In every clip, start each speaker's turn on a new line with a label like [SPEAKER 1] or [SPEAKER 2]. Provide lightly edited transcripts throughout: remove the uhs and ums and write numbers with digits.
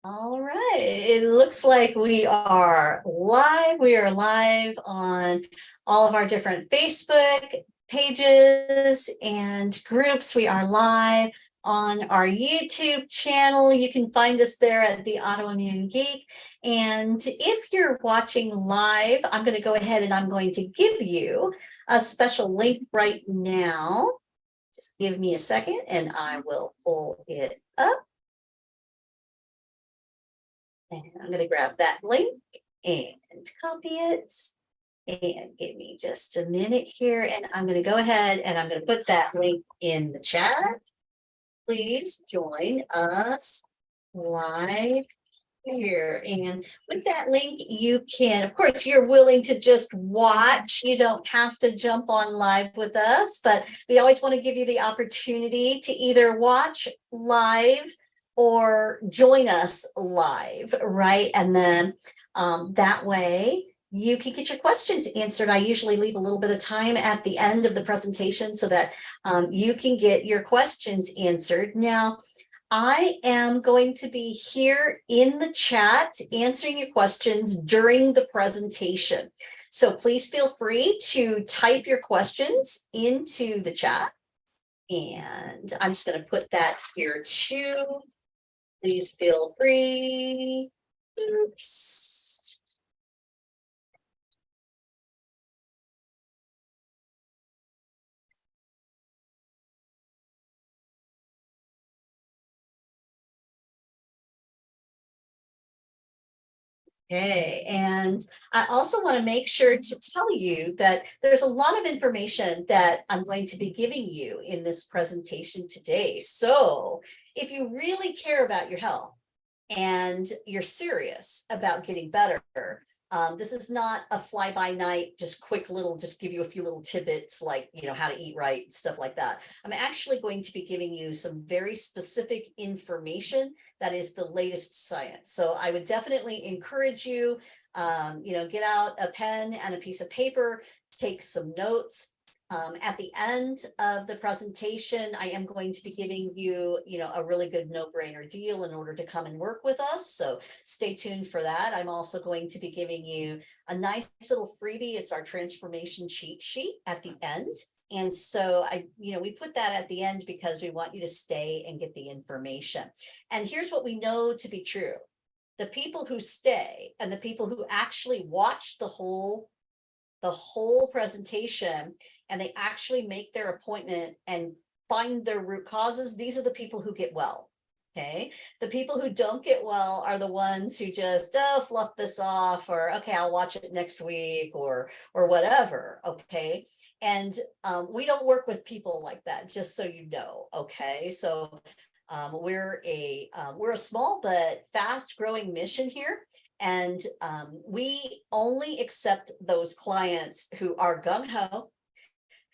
[SPEAKER 1] All right, it looks like we are live. We are live on all of our different Facebook pages and groups. We are live on our YouTube channel. You can find us there at the Autoimmune Geek. And if you're watching live, I'm going to go ahead and I'm going to give you a special link right now. Just give me a second and I will pull it up. And I'm going to grab that link and copy it. And give me just a minute here. And I'm going to go ahead and I'm going to put that link in the chat. Please join us live here. And with that link, you can, of course, you're willing to just watch. You don't have to jump on live with us, but we always want to give you the opportunity to either watch live or join us live, right? And then that way you can get your questions answered. I usually leave a little bit of time at the end of the presentation so that you can get your questions answered. Now, I am going to be here in the chat answering your questions during the presentation. So please feel free to type your questions into the chat. And I'm just going to put that here too. Please feel free. Oops. Okay, and I also want to make sure to tell you that there's a lot of information that I'm going to be giving you in this presentation today. So if you really care about your health and you're serious about getting better, this is not a fly-by-night, just quick little, just give you a few little tidbits like, how to eat right, stuff like that. I'm actually going to be giving you some very specific information that is the latest science. So I would definitely encourage you, get out a pen and a piece of paper, take some notes. At the end of the presentation, I am going to be giving you, a really good no-brainer deal in order to come and work with us. So stay tuned for that. I'm also going to be giving you a nice little freebie. It's our transformation cheat sheet at the end. And so we put that at the end because we want you to stay and get the information. And here's what we know to be true. The people who stay and the people who actually watch the whole presentation and they actually make their appointment and find their root causes, these are the people who get well. Okay, the people who don't get well are the ones who just fluff this off, or okay, I'll watch it next week, or whatever. Okay, and we don't work with people like that, just so you know. Okay, so we're a small but fast growing mission here. And we only accept those clients who are gung-ho,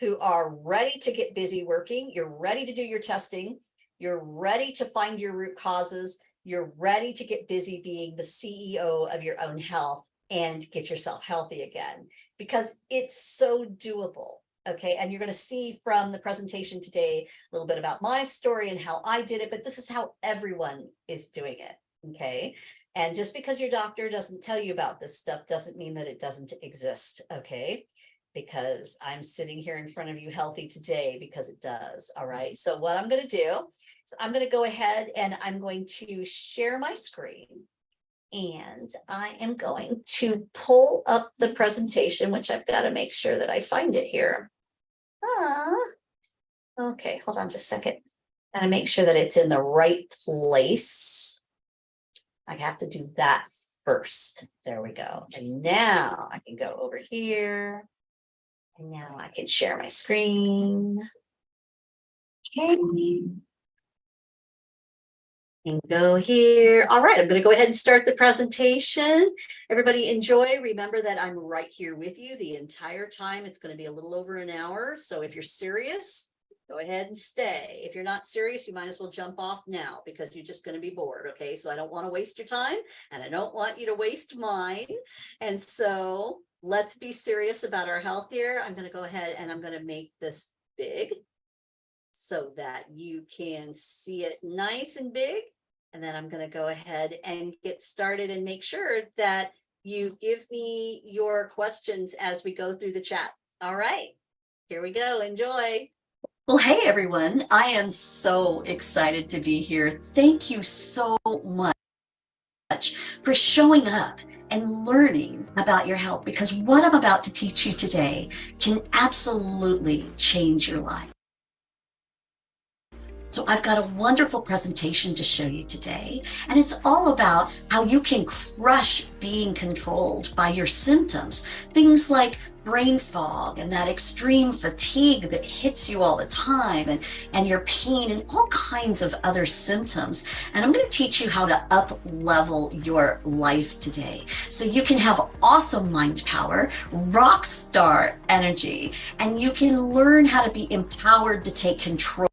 [SPEAKER 1] who are ready to get busy working. You're ready to do your testing. You're ready to find your root causes. You're ready to get busy being the CEO of your own health and get yourself healthy again, because it's so doable. Okay, and you're going to see from the presentation today a little bit about my story and how I did it, but this is how everyone is doing it. Okay, and just because your doctor doesn't tell you about this stuff doesn't mean that it doesn't exist. Okay, because I'm sitting here in front of you healthy today because it does. All right, so what I'm going to do is I'm going to go ahead and I'm going to share my screen. And I am going to pull up the presentation, which I've got to make sure that I find it here. Okay, hold on just a second. Gotta make sure that it's in the right place. I have to do that first. There we go. And now I can go over here. And now I can share my screen. Okay. And go here. All right, I'm going to go ahead and start the presentation. Everybody enjoy. Remember that I'm right here with you the entire time. It's going to be a little over an hour. So if you're serious, go ahead and stay. If you're not serious, you might as well jump off now because you're just going to be bored. Okay, so I don't want to waste your time and I don't want you to waste mine. And so let's be serious about our health here. I'm going to go ahead and I'm going to make this big so that you can see it nice and big. And then I'm going to go ahead and get started and make sure that you give me your questions as we go through the chat. All right, here we go. Enjoy. Well, hey, everyone. I am so excited to be here. Thank you so much for showing up and learning about your health, because what I'm about to teach you today can absolutely change your life. So I've got a wonderful presentation to show you today, and it's all about how you can crush being controlled by your symptoms. Things like brain fog and that extreme fatigue that hits you all the time, and your pain and all kinds of other symptoms. And I'm going to teach you how to up level your life today so you can have awesome mind power, rock star energy, and you can learn how to be empowered to take control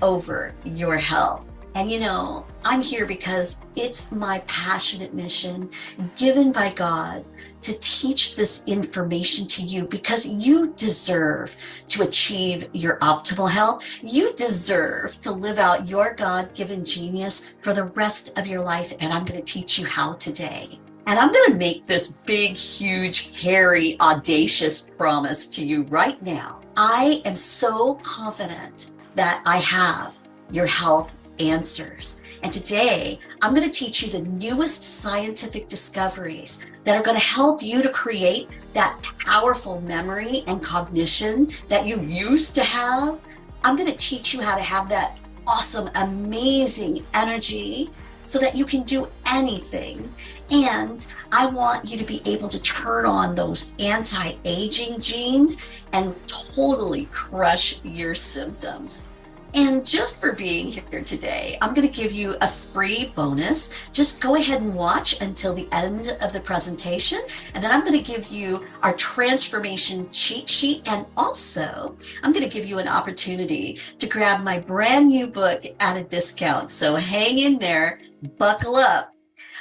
[SPEAKER 1] over your health. And you know, I'm here because it's my passionate mission given by God to teach this information to you, because you deserve to achieve your optimal health. You deserve to live out your God-given genius for the rest of your life. And I'm going to teach you how today. And I'm going to make this big, huge, hairy, audacious promise to you right now. I am so confident that I have your health answers. And today, I'm going to teach you the newest scientific discoveries that are going to help you to create that powerful memory and cognition that you used to have. I'm going to teach you how to have that awesome, amazing energy so that you can do anything. And I want you to be able to turn on those anti-aging genes and totally crush your symptoms. And just for being here today, I'm going to give you a free bonus. Just go ahead and watch until the end of the presentation. And then I'm going to give you our transformation cheat sheet. And also, I'm going to give you an opportunity to grab my brand new book at a discount. So hang in there, buckle up.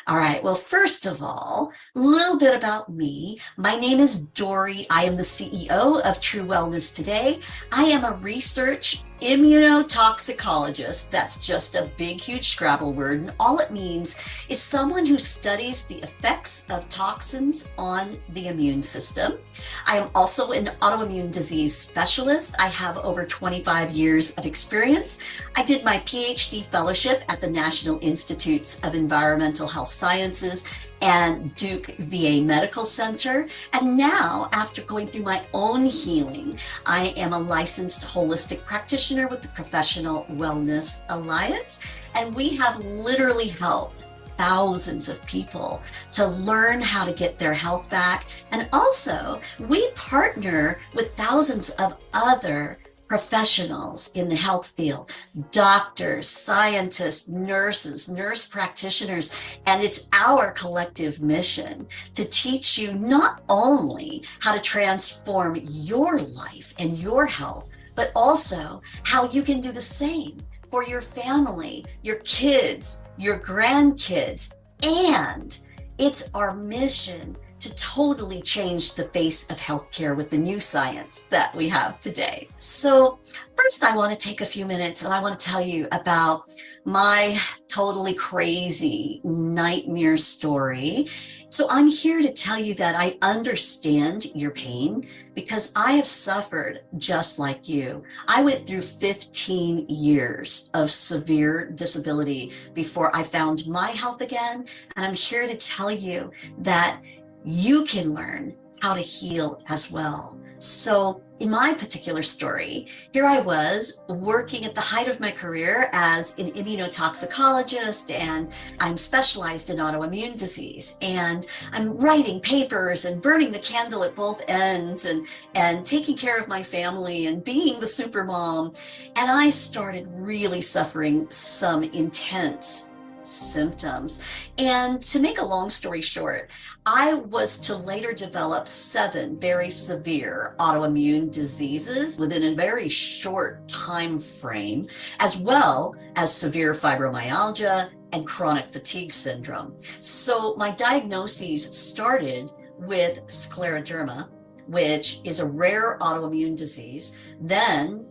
[SPEAKER 1] All right, well, first of all, a little bit about me. My name is Dory. I am the CEO of True Wellness Today. I am a research immunotoxicologist. That's just a big, huge Scrabble word. And all it means is someone who studies the effects of toxins on the immune system. I am also an autoimmune disease specialist. I have over 25 years of experience. I did my PhD fellowship at the National Institutes of Environmental Health Sciences and Duke VA Medical Center. And now, after going through my own healing, I am a licensed holistic practitioner with the Professional Wellness Alliance. And we have literally helped thousands of people to learn how to get their health back. And also, we partner with thousands of other professionals in the health field, doctors, scientists, nurses, nurse practitioners, and it's our collective mission to teach you not only how to transform your life and your health, but also how you can do the same for your family, your kids, your grandkids, and it's our mission to totally change the face of healthcare with the new science that we have today. So first, I want to take a few minutes and I want to tell you about my totally crazy nightmare story. So I'm here to tell you that I understand your pain because I have suffered just like you. I went through 15 years of severe disability before I found my health again. And I'm here to tell you that you can learn how to heal as well. So in my particular story, here I was working at the height of my career as an immunotoxicologist, and I'm specialized in autoimmune disease. And I'm writing papers and burning the candle at both ends and taking care of my family and being the super mom. And I started really suffering some intense symptoms. And to make a long story short, I was to later develop 7 very severe autoimmune diseases within a very short time frame, as well as severe fibromyalgia and chronic fatigue syndrome. So my diagnoses started with scleroderma, which is a rare autoimmune disease. Then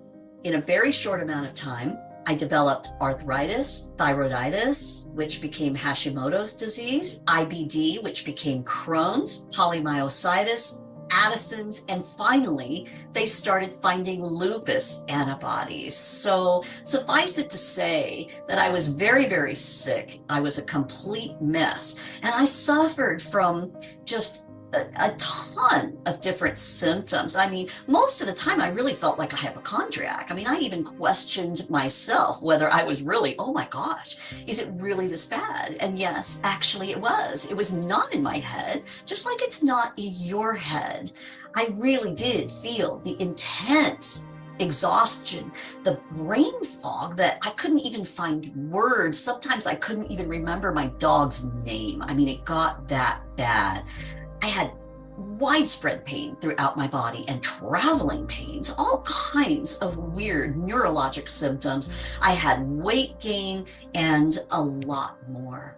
[SPEAKER 1] in a very short amount of time, I developed arthritis, thyroiditis, which became Hashimoto's disease, IBD, which became Crohn's, polymyositis, Addison's, and finally, they started finding lupus antibodies. So suffice it to say that I was very, very sick. I was a complete mess, and I suffered from just a ton of different symptoms. I mean, most of the time I really felt like a hypochondriac. I mean, I even questioned myself whether I was really, oh my gosh, is it really this bad? And yes, actually it was. It was not in my head, just like it's not in your head. I really did feel the intense exhaustion, the brain fog that I couldn't even find words. Sometimes I couldn't even remember my dog's name. I mean, it got that bad. I had widespread pain throughout my body and traveling pains, all kinds of weird neurologic symptoms. I had weight gain and a lot more.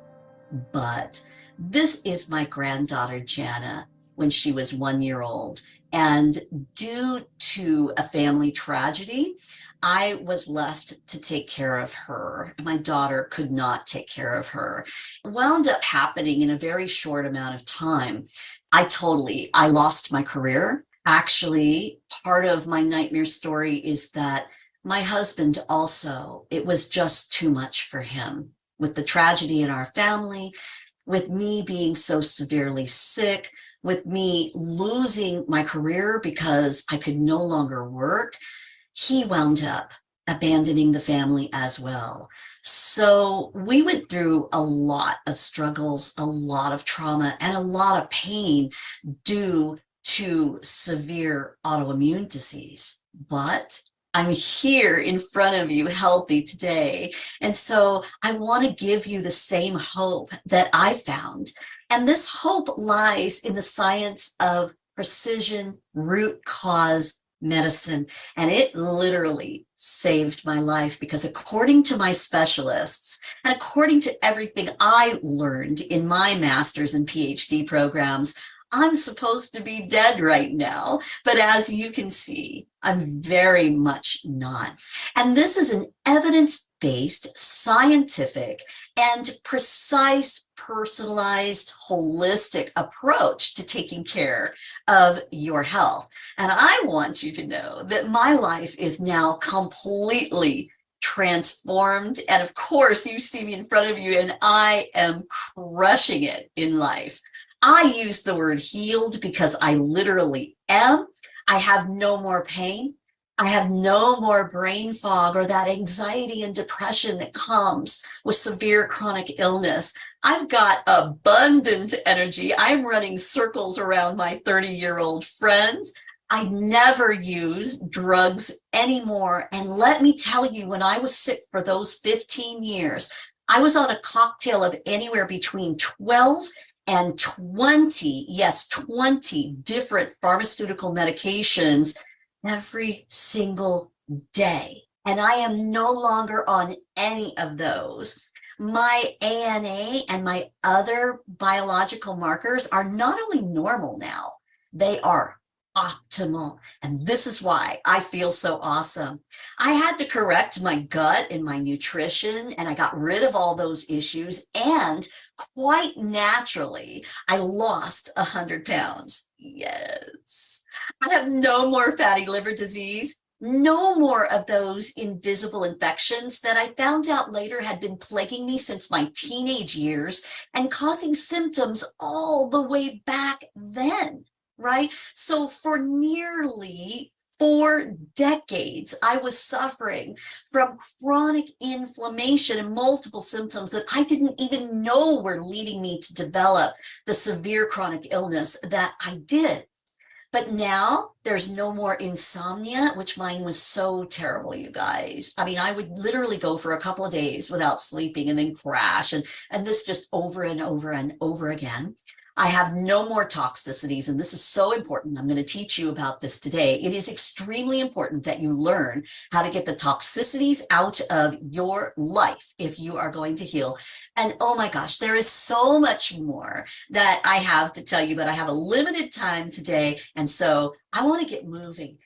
[SPEAKER 1] But this is my granddaughter, Jana, when she was 1 year old. And due to a family tragedy, I was left to take care of her. My daughter could not take care of her. It wound up happening in a very short amount of time. I lost my career. Actually, part of my nightmare story is that my husband also, it was just too much for him. With the tragedy in our family, with me being so severely sick, with me losing my career because I could no longer work, he wound up abandoning the family as well. So we went through a lot of struggles, a lot of trauma, and a lot of pain due to severe autoimmune disease. But I'm here in front of you healthy today. And so I want to give you the same hope that I found. And this hope lies in the science of precision root cause medicine. And it literally saved my life because according to my specialists and according to everything I learned in my master's and PhD programs, I'm supposed to be dead right now. But as you can see, I'm very much not. And this is an evidence-based, scientific, and precise, personalized, holistic approach to taking care of your health. And I want you to know that my life is now completely transformed. And of course, you see me in front of you, and I am crushing it in life. I use the word healed because I literally am. I have no more pain. I have no more brain fog or that anxiety and depression that comes with severe chronic illness. I've got abundant energy. I'm running circles around my 30-year-old friends. I never use drugs anymore. And let me tell you, when I was sick for those 15 years, I was on a cocktail of anywhere between 12 and 20, yes, 20 different pharmaceutical medications every single day. And I am no longer on any of those. My ANA and my other biological markers are not only normal now, they are optimal. And this is why I feel so awesome. I had to correct my gut and my nutrition, and I got rid of all those issues. And quite naturally, I lost 100 pounds. Yes. I have no more fatty liver disease, no more of those invisible infections that I found out later had been plaguing me since my teenage years and causing symptoms all the way back then, right? So for nearly 4 decades, I was suffering from chronic inflammation and multiple symptoms that I didn't even know were leading me to develop the severe chronic illness that I did. But now there's no more insomnia, which mine was so terrible, you guys. I mean, I would literally go for a couple of days without sleeping and then crash, and this just over and over and over again. I have no more toxicities, and this is so important. I'm going to teach you about this today. It is extremely important that you learn how to get the toxicities out of your life if you are going to heal. And oh my gosh, there is so much more that I have to tell you, but I have a limited time today, and so I want to get moving.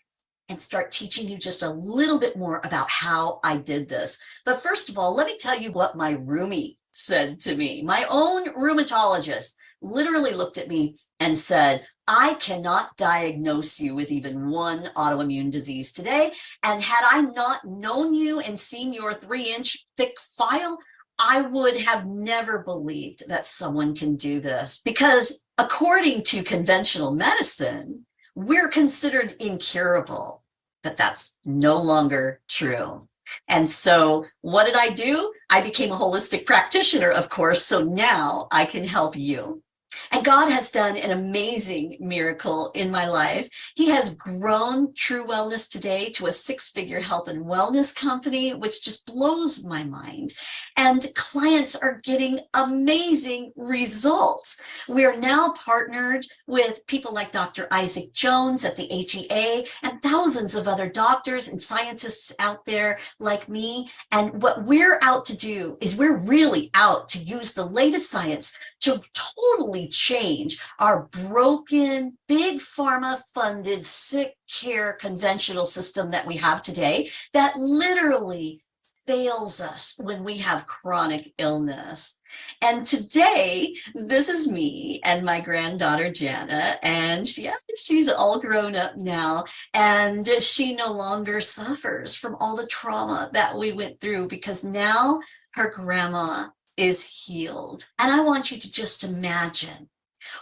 [SPEAKER 1] and start teaching you just a little bit more about how I did this. But first of all, let me tell you what my roomie said to me. My own rheumatologist literally looked at me and said, I cannot diagnose you with even one autoimmune disease today. And had I not known you and seen your 3-inch thick file, I would have never believed that someone can do this, because according to conventional medicine, we're considered incurable, but that's no longer true. And so what did I do? I became a holistic practitioner, of course, so now I can help you. And God has done an amazing miracle in my life. He has grown True Wellness today to a 6-figure health and wellness company, which just blows my mind. And clients are getting amazing results. We are now partnered with people like Dr. Isaac Jones at the HEA and thousands of other doctors and scientists out there like me. And what we're out to do is we're really out to use the latest science to totally change our broken, big pharma funded sick care conventional system that we have today that literally fails us when we have chronic illness. And today, this is me and my granddaughter, Jana, and she's all grown up now, and she no longer suffers from all the trauma that we went through, because now her grandma is healed. And I want you to just imagine,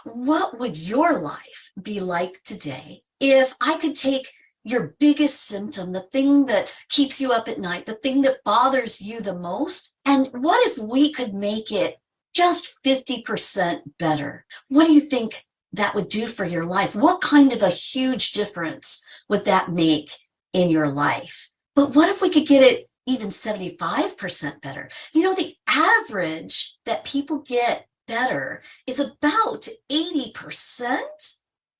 [SPEAKER 1] what would your life be like today if I could take your biggest symptom, the thing that keeps you up at night, the thing that bothers you the most, and what if we could make it just 50% better? What do you think that would do for your life? What kind of a huge difference would that make in your life? But what if we could get it even 75% better? You know, the average that people get better is about 80%.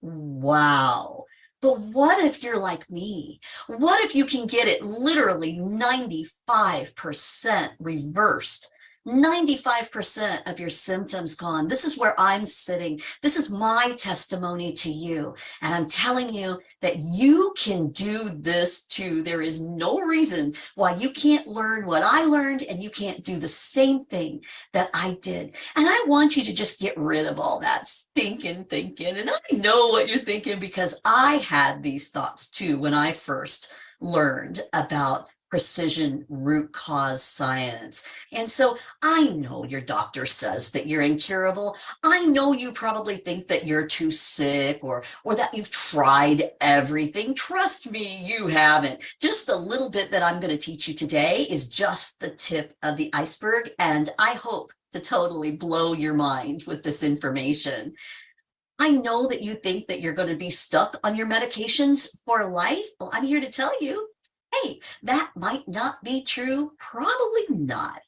[SPEAKER 1] Wow. But what if you're like me? What if you can get it literally 95% reversed? 95% of your symptoms gone. This is where I'm sitting. This is my testimony to you. And I'm telling you that you can do this too. There is no reason why you can't learn what I learned, and you can't do the same thing that I did. And I want you to just get rid of all that stinking thinking. And I know what you're thinking, because I had these thoughts too when I first learned about precision root cause science. And so I know your doctor says that you're incurable. I know you probably think that you're too sick, or that you've tried everything. Trust me, you haven't. Just the little bit that I'm going to teach you today is just the tip of the iceberg, and I hope to totally blow your mind with this information. I know that you think that you're going to be stuck on your medications for life. Well, I'm here to tell you, hey, that might not be true. Probably not.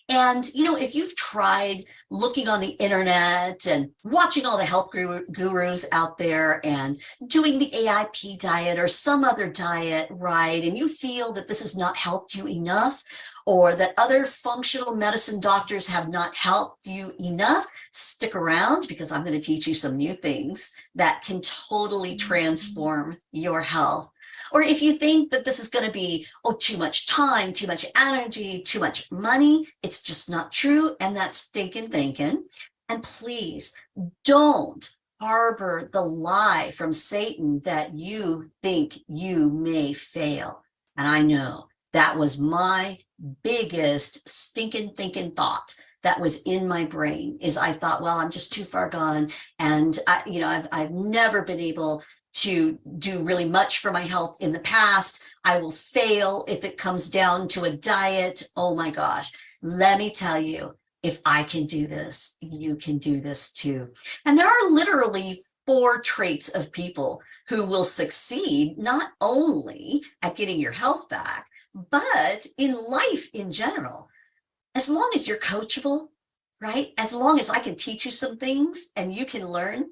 [SPEAKER 1] And, you know, if you've tried looking on the internet and watching all the health gurus out there and doing the AIP diet or some other diet, right, and you feel that this has not helped you enough, or that other functional medicine doctors have not helped you enough, stick around, because I'm going to teach you some new things that can totally transform your health. Or if you think that this is going to be, too much time, too much energy, too much money, it's just not true. And that's stinking thinking. And please don't harbor the lie from Satan that you think you may fail. And I know that was my biggest stinking thinking thought that was in my brain, is I thought, well, I'm just too far gone. And I've never been able to do really much for my health in the past. I will fail if it comes down to a diet. Oh my gosh, let me tell you, if I can do this, you can do this too. And there are literally 4 traits of people who will succeed not only at getting your health back, but in life in general. As long as you're coachable, right? As long as I can teach you some things and you can learn,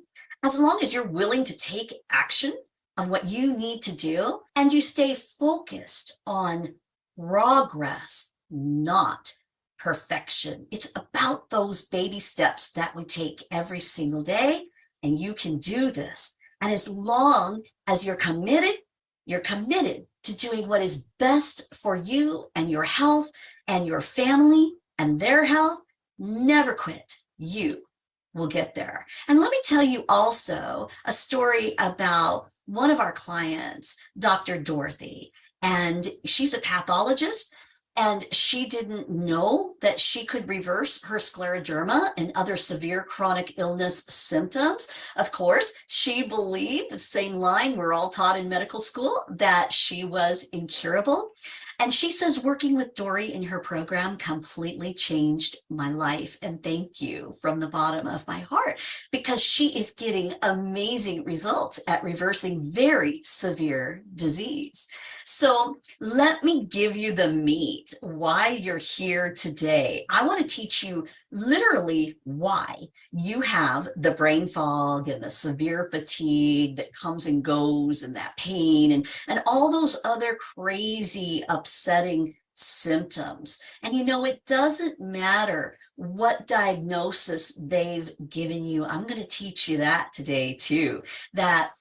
[SPEAKER 1] as long as you're willing to take action on what you need to do, and you stay focused on progress, not perfection. It's about those baby steps that we take every single day, and you can do this. And as long as you're committed
[SPEAKER 2] you're committed to doing what is best for you and your health and your family and their health, never quit. You will get there. And let me tell you also a story about one of our clients, Dr. Dorothy, and she's a pathologist. And she didn't know that she could reverse her scleroderma and other severe chronic illness symptoms. Of course, she believed the same line we're all taught in medical school, that she was incurable. And she says, working with Dory in her program completely changed my life. And thank you from the bottom of my heart, because she is getting amazing results at reversing very severe disease. So let me give you the meat, why you're here today. I want to teach you literally why you have the brain fog and the severe fatigue that comes and goes, and that pain and all those other crazy, upsetting symptoms. And you know, it doesn't matter what diagnosis they've given you. I'm going to teach you that today too, that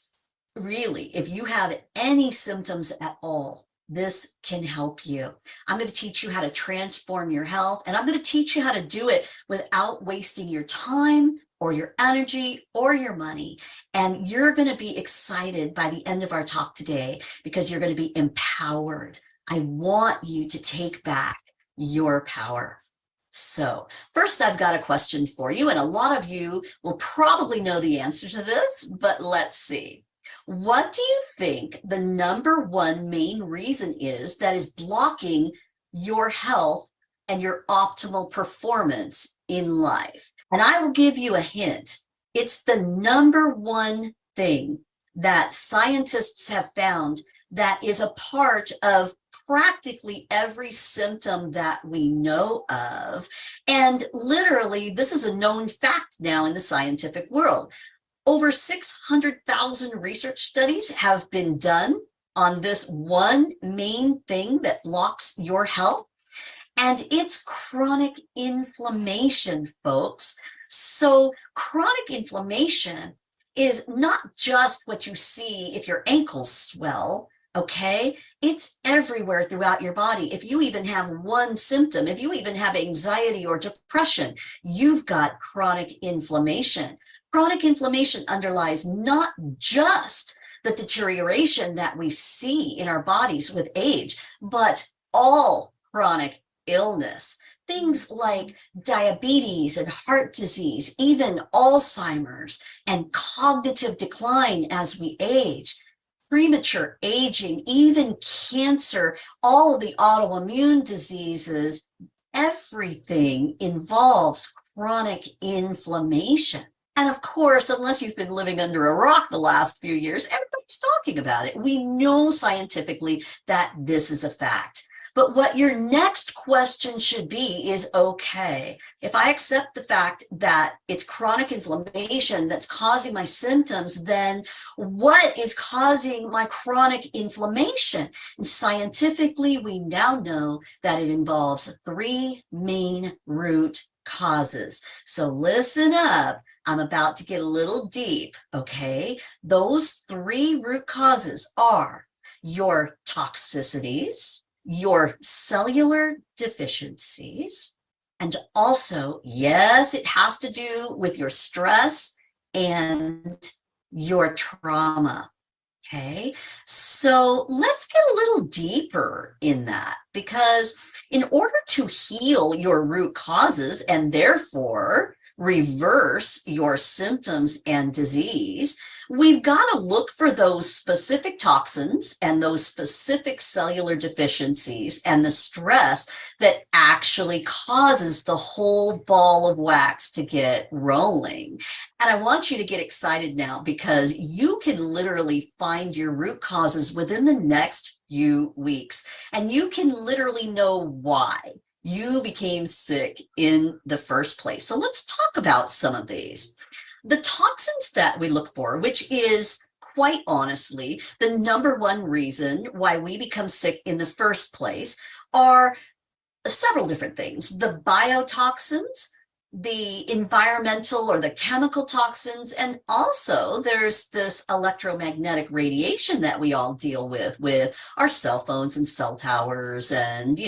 [SPEAKER 2] really, if you have any symptoms at all, this can help you. I'm going to teach you how to transform your health, and I'm going to teach you how to do it without wasting your time or your energy or your money. And you're going to be excited by the end of our talk today, because you're going to be empowered. I want you to take back your power. So first, I've got a question for you, and a lot of you will probably know the answer to this, but let's see. What do you think the number one main reason is that is blocking your health and your optimal performance in life? And I will give you a hint. It's the number one thing that scientists have found that is a part of practically every symptom that we know of. And literally, this is a known fact now in the scientific world. Over 600,000 research studies have been done on this one main thing that blocks your health, and it's chronic inflammation, folks. So chronic inflammation is not just what you see if your ankles swell, okay? It's everywhere throughout your body. If you even have one symptom, if you even have anxiety or depression, you've got chronic inflammation. Chronic inflammation underlies not just the deterioration that we see in our bodies with age, but all chronic illness. Things like diabetes and heart disease, even Alzheimer's and cognitive decline as we age, premature aging, even cancer, all of the autoimmune diseases, everything involves chronic inflammation. And of course, unless you've been living under a rock the last few years, everybody's talking about it. We know scientifically that this is a fact. But what your next question should be is, okay, if I accept the fact that it's chronic inflammation that's causing my symptoms, then what is causing my chronic inflammation? And scientifically, we now know that it involves three main root causes. So listen up. I'm about to get a little deep, okay? Those three root causes are your toxicities, your cellular deficiencies, and also, yes, it has to do with your stress and your trauma, okay? So let's get a little deeper in that, because in order to heal your root causes and therefore reverse your symptoms and disease, we've got to look for those specific toxins and those specific cellular deficiencies and the stress that actually causes the whole ball of wax to get rolling. And I want you to get excited now, because you can literally find your root causes within the next few weeks, and you can literally know why you became sick in the first place. So let's talk about some of these. The toxins that we look for, which is quite honestly the number one reason why we become sick in the first place, are several different things. The biotoxins, the environmental or the chemical toxins, and also there's this electromagnetic radiation that we all deal with our cell phones and cell towers and,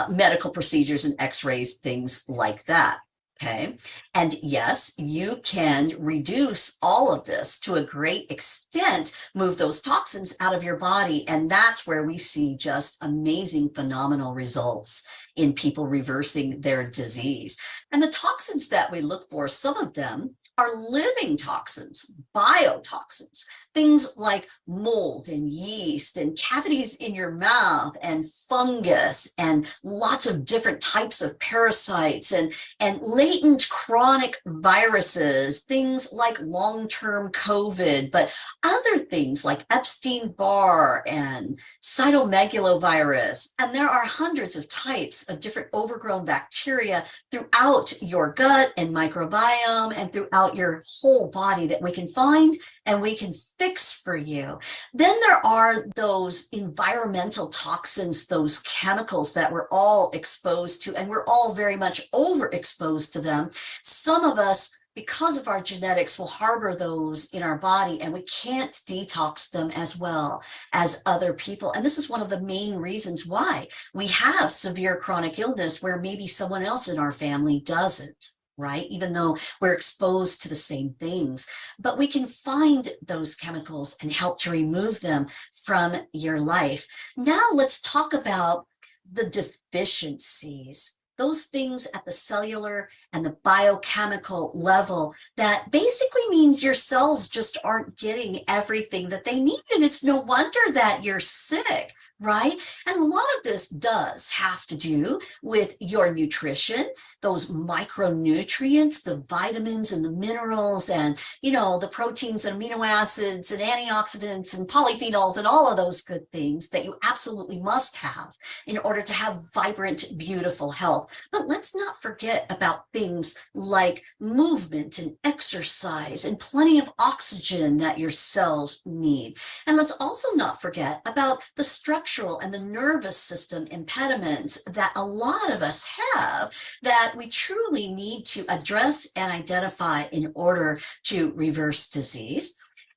[SPEAKER 2] medical procedures and x-rays, things like that. Okay. And yes, you can reduce all of this to a great extent, move those toxins out of your body. And that's where we see just amazing, phenomenal results in people reversing their disease. And the toxins that we look for, some of them are living toxins, biotoxins, things like mold and yeast and cavities in your mouth and fungus and lots of different types of parasites and latent chronic viruses, things like long-term COVID, but other things like Epstein-Barr and cytomegalovirus. And there are hundreds of types of different overgrown bacteria throughout your gut and microbiome and throughout your whole body that we can find and we can fix for you. Then there are those environmental toxins, those chemicals that we're all exposed to, and we're all very much overexposed to them. Some of us, because of our genetics, will harbor those in our body and we can't detox them as well as other people. And this is one of the main reasons why we have severe chronic illness where maybe someone else in our family doesn't. Right? Even though we're exposed to the same things, but we can find those chemicals and help to remove them from your life. Now let's talk about the deficiencies, those things at the cellular and the biochemical level that basically means your cells just aren't getting everything that they need. And it's no wonder that you're sick. Right? And a lot of this does have to do with your nutrition, those micronutrients, the vitamins and the minerals and, the proteins and amino acids and antioxidants and polyphenols and all of those good things that you absolutely must have in order to have vibrant, beautiful health. But let's not forget about things like movement and exercise and plenty of oxygen that your cells need. And let's also not forget about the structural and the nervous system impediments that a lot of us have that we truly need to address and identify in order to reverse disease.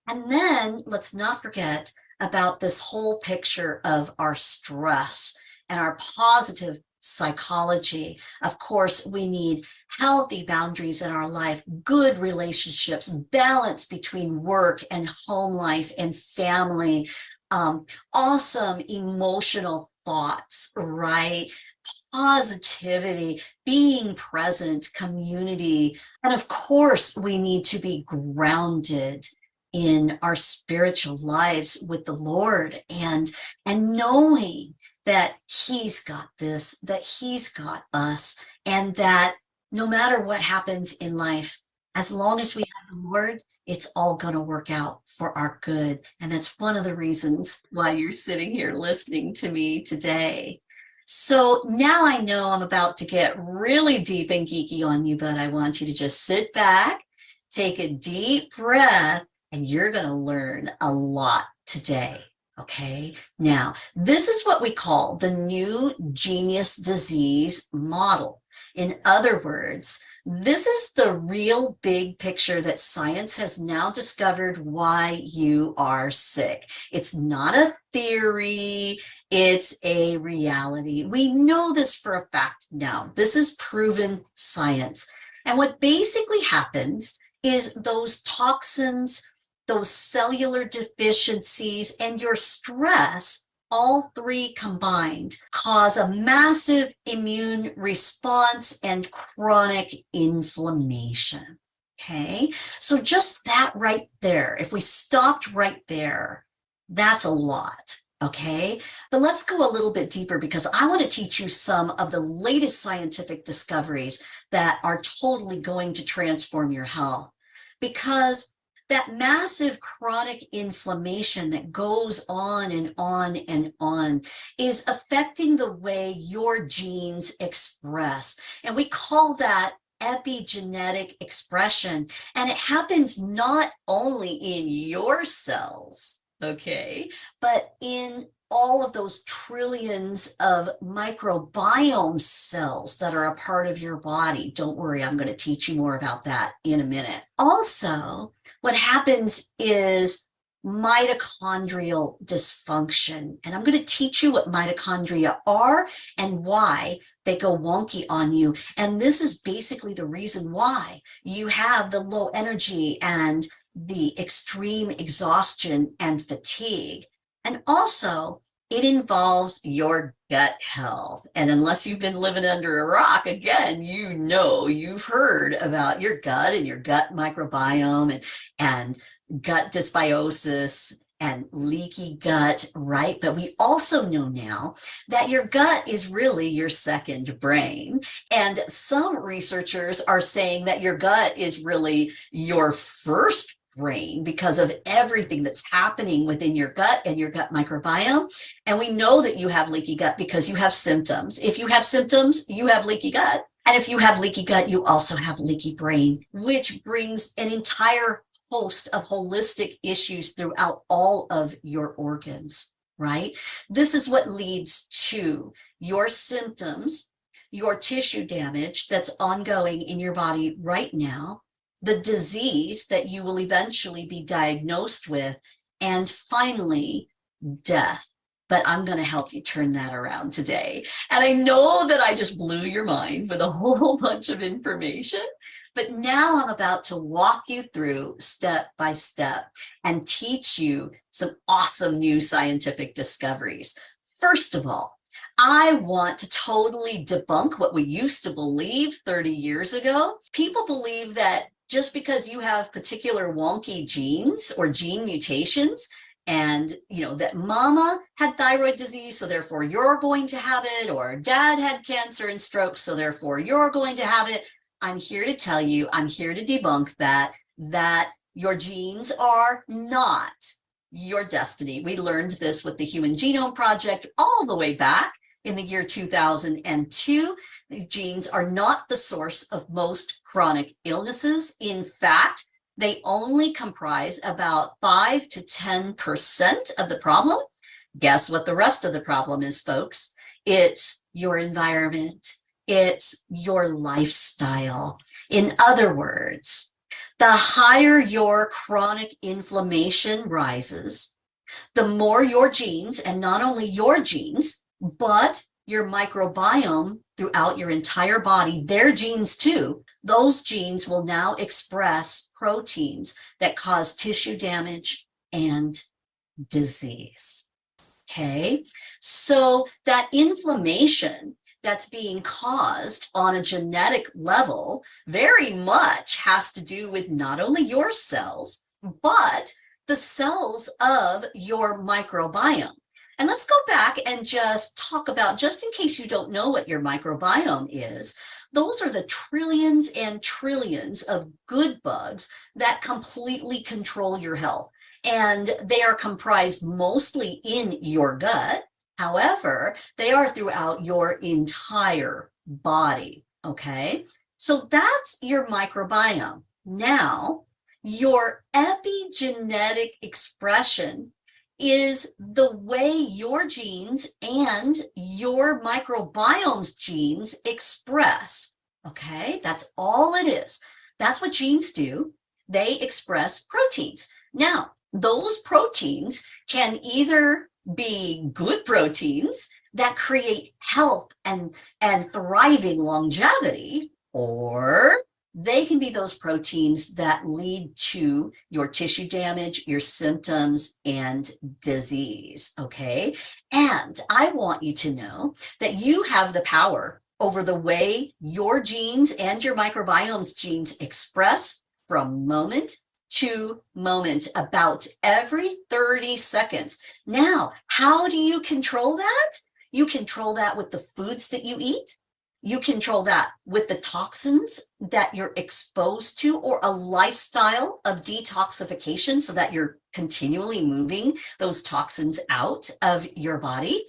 [SPEAKER 2] And then let's not forget about this whole picture of our stress and our positive psychology. Of course, we need healthy boundaries in our life, good relationships, balance between work and home life and family, awesome emotional thoughts, right? Positivity, being present, community. And of course, we need to be grounded in our spiritual lives with the Lord and knowing that He's got this, that He's got us, and that no matter what happens in life, as long as we have the Lord, it's all going to work out for our good. And that's one of the reasons why you're sitting here listening to me today. So now I know I'm about to get really deep and geeky on you, but I want you to just sit back, take a deep breath, and you're going to learn a lot today. Okay. Now, this is what we call the new genius disease model. In other words, this is the real big picture that science has now discovered why you are sick. It's not a theory, it's a reality. We know this for a fact now. This is proven science. And what basically happens is those toxins, those cellular deficiencies, and your stress, all three combined, cause a massive immune response and chronic inflammation. Okay, so just that right there, if we stopped right there, that's a lot. Okay, but let's go a little bit deeper because I want to teach you some of the latest scientific discoveries that are totally going to transform your health. Because that massive chronic inflammation that goes on and on and on is affecting the way your genes express. And we call that epigenetic expression. And it happens not only in your cells, Okay. But in all of those trillions of microbiome cells that are a part of your body, don't worry, I'm going to teach you more about that in a minute. Also, what happens is mitochondrial dysfunction. And I'm going to teach you what mitochondria are and why they go wonky on you. And this is basically the reason why you have the low energy and the extreme exhaustion and fatigue. And also, it involves your gut health. And unless you've been living under a rock, again, you know, you've heard about your gut and your gut microbiome and gut dysbiosis and leaky gut, right? But we also know now that your gut is really your second brain. And some researchers are saying that your gut is really your first brain because of everything that's happening within your gut and your gut microbiome. And we know that you have leaky gut because you have symptoms. If you have symptoms, you have leaky gut. And if you have leaky gut, you also have leaky brain, which brings an entire host of holistic issues throughout all of your organs, right? This is what leads to your symptoms, your tissue damage that's ongoing in your body right now, the disease that you will eventually be diagnosed with, and finally, death. But I'm going to help you turn that around today. And I know that I just blew your mind with a whole bunch of information, but now I'm about to walk you through step by step and teach you some awesome new scientific discoveries. First of all, I want to totally debunk what we used to believe 30 years ago. People believe that just because you have particular wonky genes or gene mutations, and you know that mama had thyroid disease, so therefore you're going to have it, or dad had cancer and stroke, so therefore you're going to have it. I'm here to tell you, I'm here to debunk that your genes are not your destiny. We learned this with the Human Genome Project all the way back in the year 2002. The genes are not the source of most chronic illnesses. In fact, they only comprise about 5 to 10% of the problem. Guess what the rest of the problem is, folks? It's your environment. It's your lifestyle. In other words, the higher your chronic inflammation rises, the more your genes, and not only your genes, but your microbiome throughout your entire body, their genes too, those genes will now express proteins that cause tissue damage and disease. Okay, so that inflammation that's being caused on a genetic level very much has to do with not only your cells, but the cells of your microbiome. And let's go back and just talk about, just in case you don't know what your microbiome is, those are the trillions and trillions of good bugs that completely control your health. And they are comprised mostly in your gut. However, they are throughout your entire body, okay? So that's your microbiome. Now, your epigenetic expression is the way your genes and your microbiome's genes express, okay? That's all it is. That's what genes do. They express proteins. Now, those proteins can either be good proteins that create health and thriving longevity, or they can be those proteins that lead to your tissue damage, your symptoms, and disease, okay? And I want you to know that you have the power over the way your genes and your microbiome's genes express from moment to moment, about every 30 seconds. Now, how do you control that? You control that with the foods that you eat. You control that with the toxins that you're exposed to, or a lifestyle of detoxification so that you're continually moving those toxins out of your body.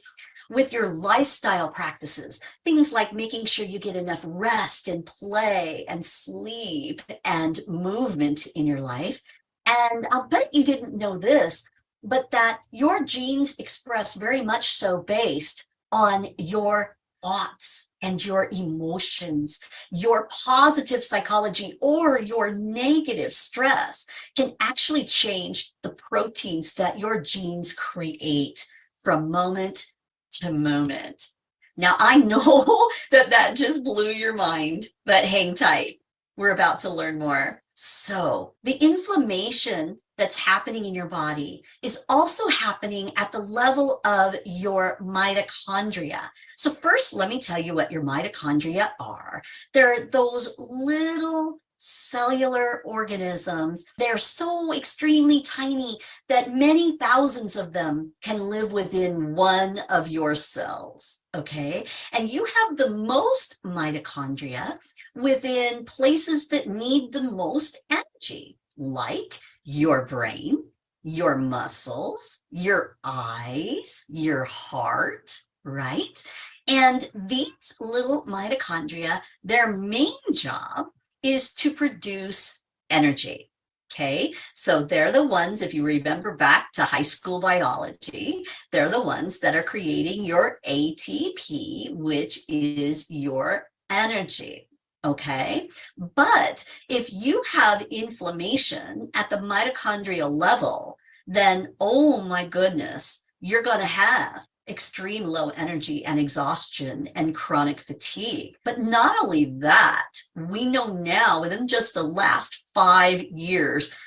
[SPEAKER 2] With your lifestyle practices, things like making sure you get enough rest and play and sleep and movement in your life. And I'll bet you didn't know this, but that your genes express very much so based on your thoughts and your emotions. Your positive psychology or your negative stress can actually change the proteins that your genes create from moment to moment. Now, I know that just blew your mind, but hang tight. We're about to learn more. So, the inflammation that's happening in your body is also happening at the level of your mitochondria. So first, let me tell you what your mitochondria are. They're those little cellular organisms. They're so extremely tiny that many thousands of them can live within one of your cells, okay? And you have the most mitochondria within places that need the most energy, like your brain, your muscles, your eyes, your heart, right? And these little mitochondria, their main job is to produce energy. Okay, so they're the ones, if you remember back to high school biology, they're the ones that are creating your ATP, which is your energy. Okay, but if you have inflammation at the mitochondrial level, then oh my goodness, you're going to have extreme low energy and exhaustion and chronic fatigue. But not only that, we know now within just the last 5 years,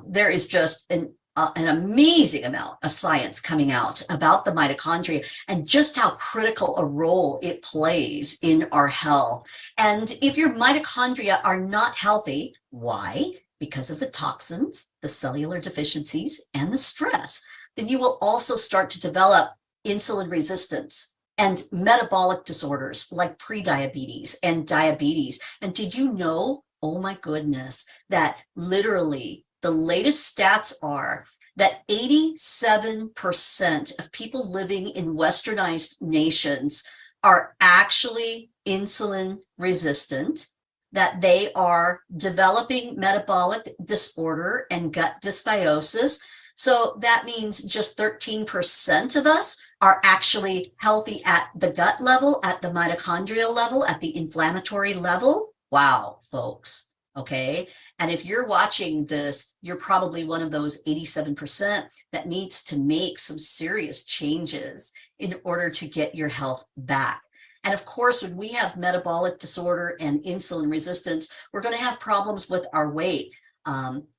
[SPEAKER 2] there is just an amazing amount of science coming out about the mitochondria and just how critical a role it plays in our health. And if your mitochondria are not healthy, why? Because of the toxins, the cellular deficiencies, and the stress, then you will also start to develop insulin resistance and metabolic disorders like prediabetes and diabetes. And did you know, oh my goodness, that literally the latest stats are that 87% of people living in westernized nations are actually insulin resistant, that they are developing metabolic disorder and gut dysbiosis. So that means just 13% of us are actually healthy at the gut level, at the mitochondrial level, at the inflammatory level. Wow, folks. Okay. And if you're watching this, you're probably one of those 87% that needs to make some serious changes in order to get your health back. And of course, when we have metabolic disorder and insulin resistance, we're going to have problems with our weight,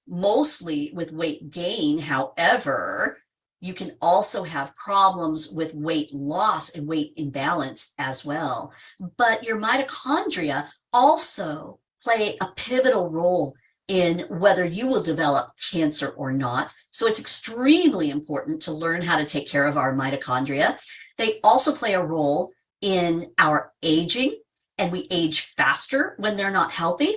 [SPEAKER 2] mostly with weight gain. However, you can also have problems with weight loss and weight imbalance as well. But your mitochondria also play a pivotal role in whether you will develop cancer or not. So it's extremely important to learn how to take care of our mitochondria. They also play a role in our aging, and we age faster when they're not healthy.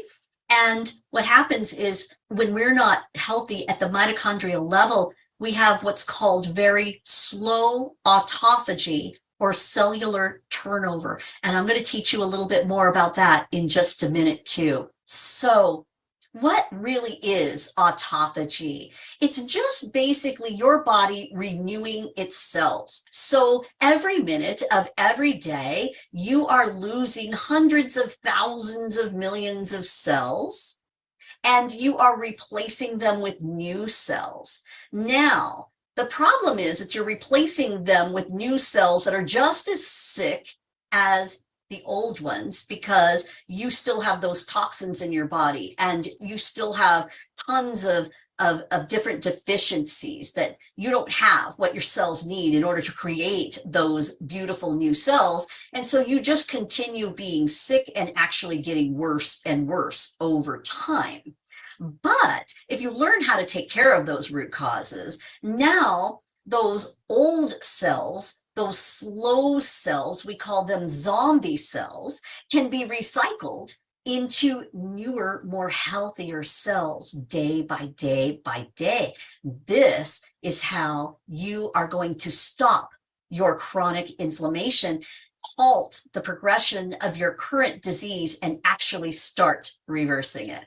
[SPEAKER 2] And what happens is when we're not healthy at the mitochondrial level, we have what's called very slow autophagy or cellular turnover. And I'm going to teach you a little bit more about that in just a minute too. So what really is autophagy? It's just basically your body renewing its cells. So every minute of every day, you are losing hundreds of thousands of millions of cells, and you are replacing them with new cells. Now, the problem is that you're replacing them with new cells that are just as sick as the old ones, because you still have those toxins in your body and you still have tons of different deficiencies that you don't have what your cells need in order to create those beautiful new cells. And so you just continue being sick and actually getting worse and worse over time. But if you learn how to take care of those root causes, now those old cells, those slow cells, we call them zombie cells, can be recycled into newer, more healthier cells day by day by day. This is how you are going to stop your chronic inflammation, halt the progression of your current disease, and actually start reversing it.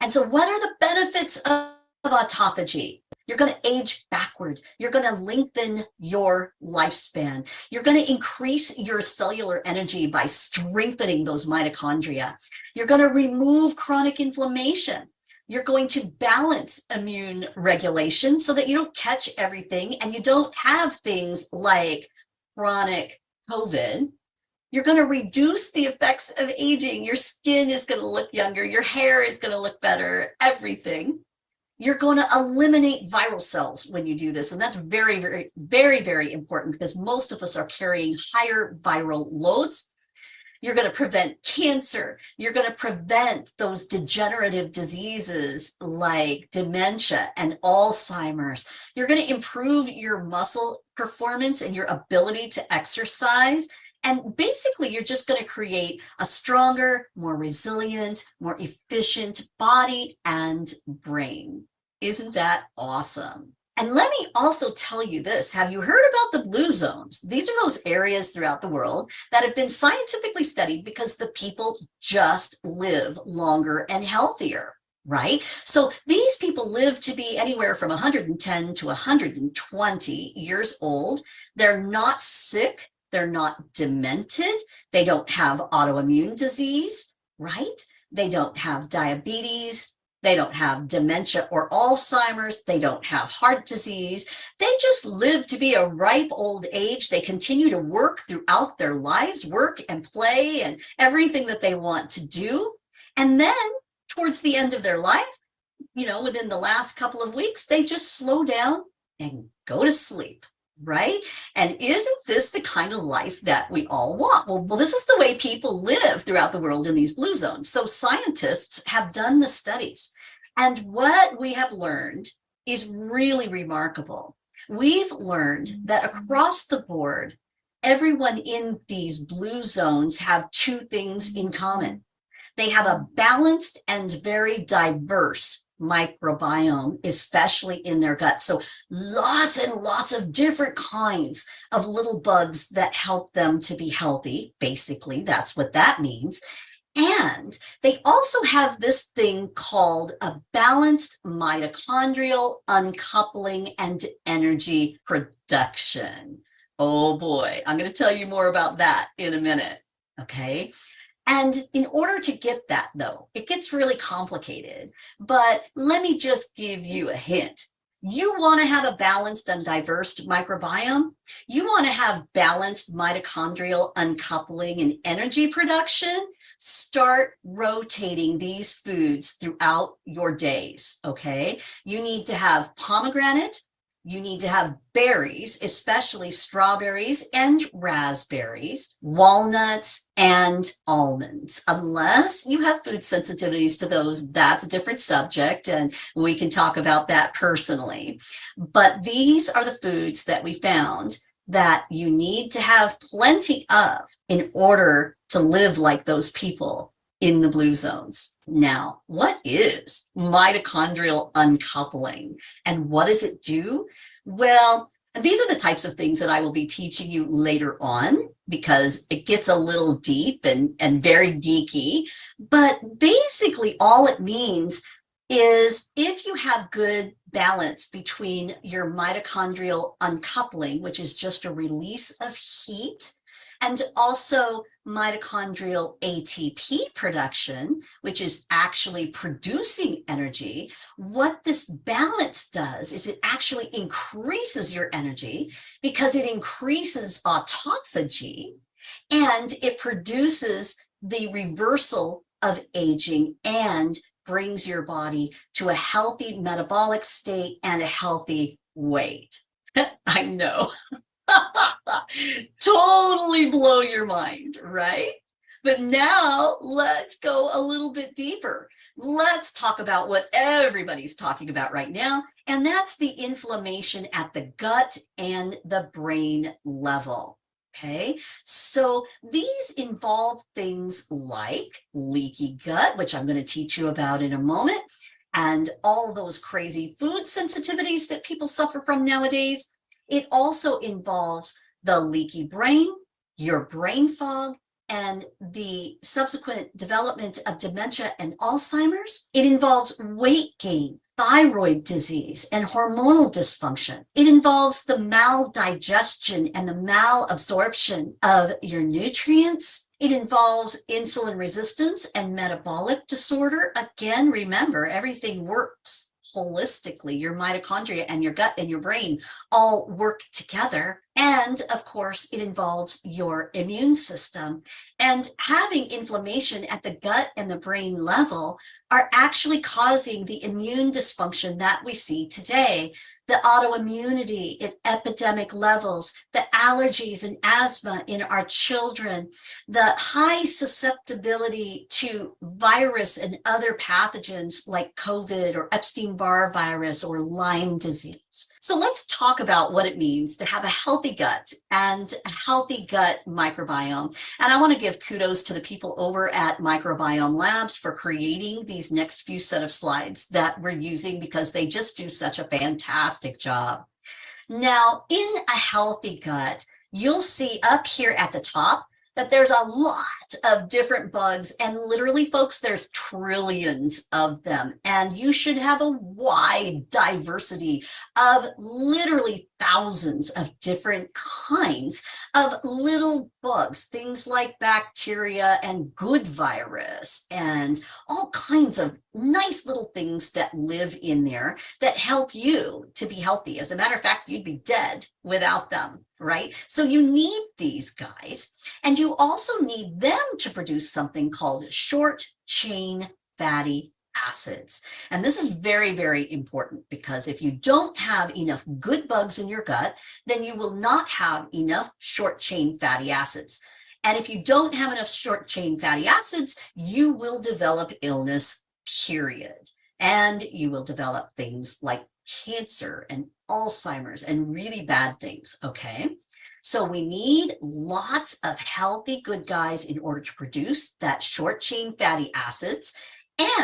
[SPEAKER 2] And so what are the benefits of autophagy? You're going to age backward. You're going to lengthen your lifespan. You're going to increase your cellular energy by strengthening those mitochondria. You're going to remove chronic inflammation. You're going to balance immune regulation so that you don't catch everything and you don't have things like chronic COVID. You're going to reduce the effects of aging. Your skin is going to look younger. Your hair is going to look better, everything. You're going to eliminate viral cells when you do this. And that's very, very, very, very important because most of us are carrying higher viral loads. You're going to prevent cancer. You're going to prevent those degenerative diseases like dementia and Alzheimer's. You're going to improve your muscle performance and your ability to exercise. And basically, you're just going to create a stronger, more resilient, more efficient body and brain. Isn't that awesome? And let me also tell you this. Have you heard about the blue zones? These are those areas throughout the world that have been scientifically studied because the people just live longer and healthier, right? So these people live to be anywhere from 110 to 120 years old. They're not sick. They're not demented. They don't have autoimmune disease, right? They don't have diabetes. They don't have dementia or Alzheimer's. They don't have heart disease. They just live to be a ripe old age. They continue to work throughout their lives, work and play and everything that they want to do. And then towards the end of their life, within the last couple of weeks, they just slow down and go to sleep, right? And isn't this the kind of life that we all want? Well, this is the way people live throughout the world in these blue zones. So scientists have done the studies, and what we have learned is really remarkable. We've learned that across the board, everyone in these blue zones have two things in common. They have a balanced and very diverse microbiome, especially in their gut. So lots and lots of different kinds of little bugs that help them to be healthy. Basically, that's what that means. And they also have this thing called a balanced mitochondrial uncoupling and energy production. Oh boy, I'm going to tell you more about that in a minute. Okay. And in order to get that, though, it gets really complicated. But let me just give you a hint. You want to have a balanced and diverse microbiome. You want to have balanced mitochondrial uncoupling and energy production. Start rotating these foods throughout your days, okay? You need to have pomegranate. You need to have berries, especially strawberries and raspberries, walnuts and almonds. Unless you have food sensitivities to those, that's a different subject, and we can talk about that personally. But these are the foods that we found that you need to have plenty of in order to live like those people in the blue zones. Now, what is mitochondrial uncoupling and what does it do? Well, these are the types of things that I will be teaching you later on because it gets a little deep and very geeky. But basically, all it means is if you have good balance between your mitochondrial uncoupling, which is just a release of heat, and also mitochondrial ATP production, which is actually producing energy, what this balance does is it actually increases your energy because it increases autophagy and it produces the reversal of aging and brings your body to a healthy metabolic state and a healthy weight. I know. Totally blow your mind, right? But now let's go a little bit deeper. Let's talk about what everybody's talking about right now, and that's the inflammation at the gut and the brain level. Okay, so these involve things like leaky gut, which I'm going to teach you about in a moment, and all those crazy food sensitivities that people suffer from nowadays. It also involves the leaky brain, your brain fog, and the subsequent development of dementia and Alzheimer's. It involves weight gain, thyroid disease and hormonal dysfunction. It involves the maldigestion and the malabsorption of your nutrients. It involves insulin resistance and metabolic disorder. Again, remember, everything works holistically. Your mitochondria and your gut and your brain all work together. And of course, it involves your immune system. And having inflammation at the gut and the brain level are actually causing the immune dysfunction that we see today. The autoimmunity at epidemic levels, the allergies and asthma in our children, the high susceptibility to virus and other pathogens like COVID or Epstein-Barr virus or Lyme disease. So let's talk about what it means to have a healthy gut and a healthy gut microbiome. And I want to give kudos to the people over at Microbiome Labs for creating these next few set of slides that we're using, because they just do such a fantastic job. Now, in a healthy gut, you'll see up here at the top that there's a lot of different bugs, and literally, folks, there's trillions of them, and you should have a wide diversity of literally thousands of different kinds of little bugs, things like bacteria and good virus and all kinds of nice little things that live in there that help you to be healthy. As a matter of fact, you'd be dead without them, right? So you need these guys, and you also need them to produce something called short chain fatty acids. And this is very, very important, because if you don't have enough good bugs in your gut, then you will not have enough short chain fatty acids. And if you don't have enough short chain fatty acids, you will develop illness, period. And you will develop things like cancer and Alzheimer's and really bad things, okay? So we need lots of healthy good guys in order to produce that short chain fatty acids.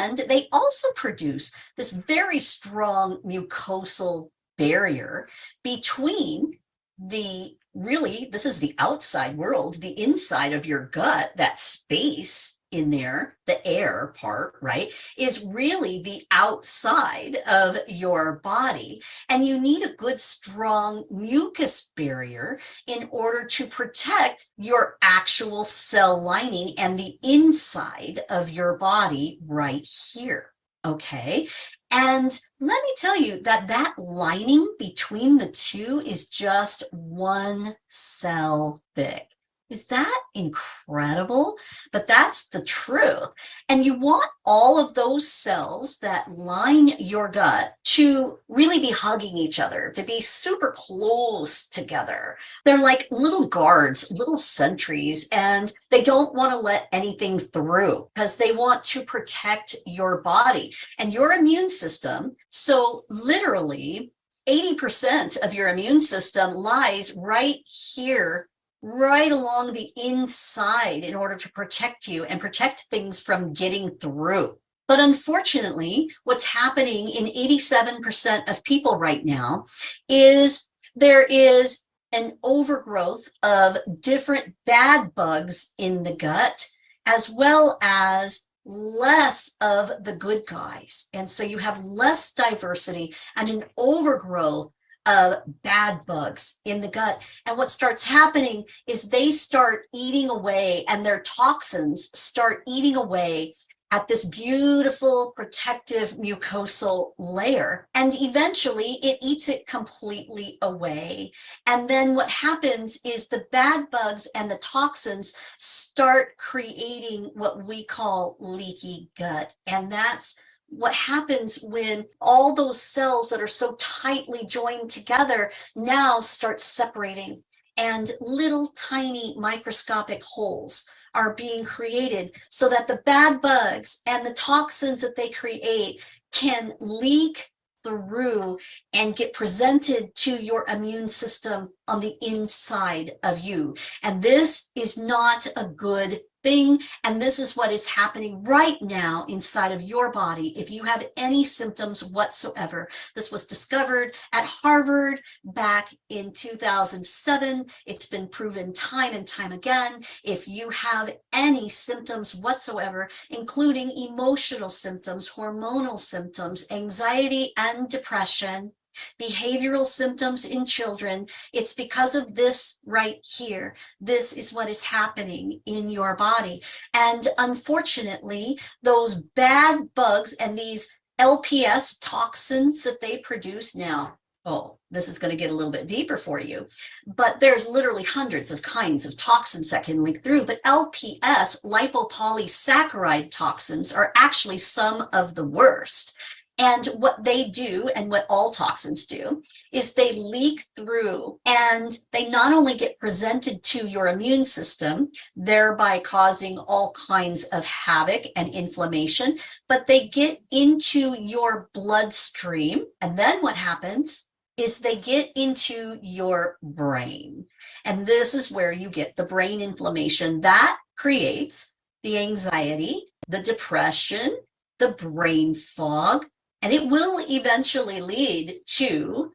[SPEAKER 2] And they also produce this very strong mucosal barrier between this is the outside world, the inside of your gut, that space in there, the air part, right, is really the outside of your body. And you need a good, strong mucus barrier in order to protect your actual cell lining and the inside of your body right here. Okay. And let me tell you that lining between the two is just one cell thick. Is that incredible? But that's the truth. And you want all of those cells that line your gut to really be hugging each other, to be super close together. They're like little guards, little sentries, and they don't want to let anything through because they want to protect your body and your immune system. So literally 80% of your immune system lies right here, right along the inside, in order to protect you and protect things from getting through. But unfortunately, what's happening in 87% of people right now is there is an overgrowth of different bad bugs in the gut, as well as less of the good guys. And so you have less diversity and an overgrowth of bad bugs in the gut. And what starts happening is they start eating away, and their toxins start eating away at this beautiful protective mucosal layer. And eventually it eats it completely away. And then what happens is the bad bugs and the toxins start creating what we call leaky gut. And that's what happens when all those cells that are so tightly joined together now start separating, and little tiny microscopic holes are being created so that the bad bugs and the toxins that they create can leak through and get presented to your immune system on the inside of you. And this is not a good thing. And this is what is happening right now inside of your body. If you have any symptoms whatsoever, this was discovered at Harvard back in 2007. It's been proven time and time again. If you have any symptoms whatsoever, including emotional symptoms, hormonal symptoms, anxiety and depression, behavioral symptoms in children, it's because of this right here. This is what is happening in your body. And unfortunately, those bad bugs and these LPS toxins that they produce now, oh, this is going to get a little bit deeper for you, but there's literally hundreds of kinds of toxins that can leak through. But LPS, lipopolysaccharide toxins, are actually some of the worst. And what they do, and what all toxins do, is they leak through, and they not only get presented to your immune system, thereby causing all kinds of havoc and inflammation, but they get into your bloodstream. And then what happens is they get into your brain. And this is where you get the brain inflammation that creates the anxiety, the depression, the brain fog, and it will eventually lead to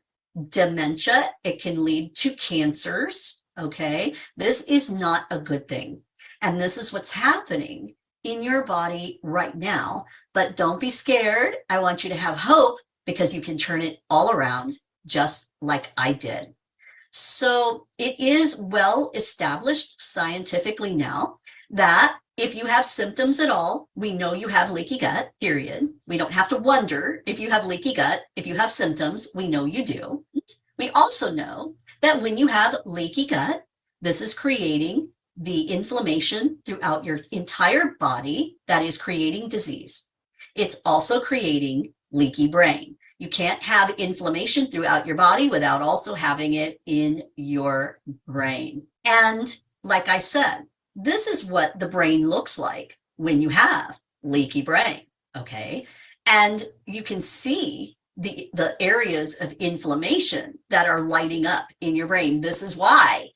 [SPEAKER 2] dementia. It can lead to cancers. Okay, this is not a good thing. And this is what's happening in your body right now. But don't be scared. I want you to have hope, because you can turn it all around just like I did. So it is well established scientifically now that if you have symptoms at all, we know you have leaky gut, period. We don't have to wonder if you have leaky gut. If you have symptoms, we know you do. We also know that when you have leaky gut, this is creating the inflammation throughout your entire body that is creating disease. It's also creating leaky brain. You can't have inflammation throughout your body without also having it in your brain. And like I said, this is what the brain looks like when you have leaky brain, okay? And you can see the areas of inflammation that are lighting up in your brain. This is why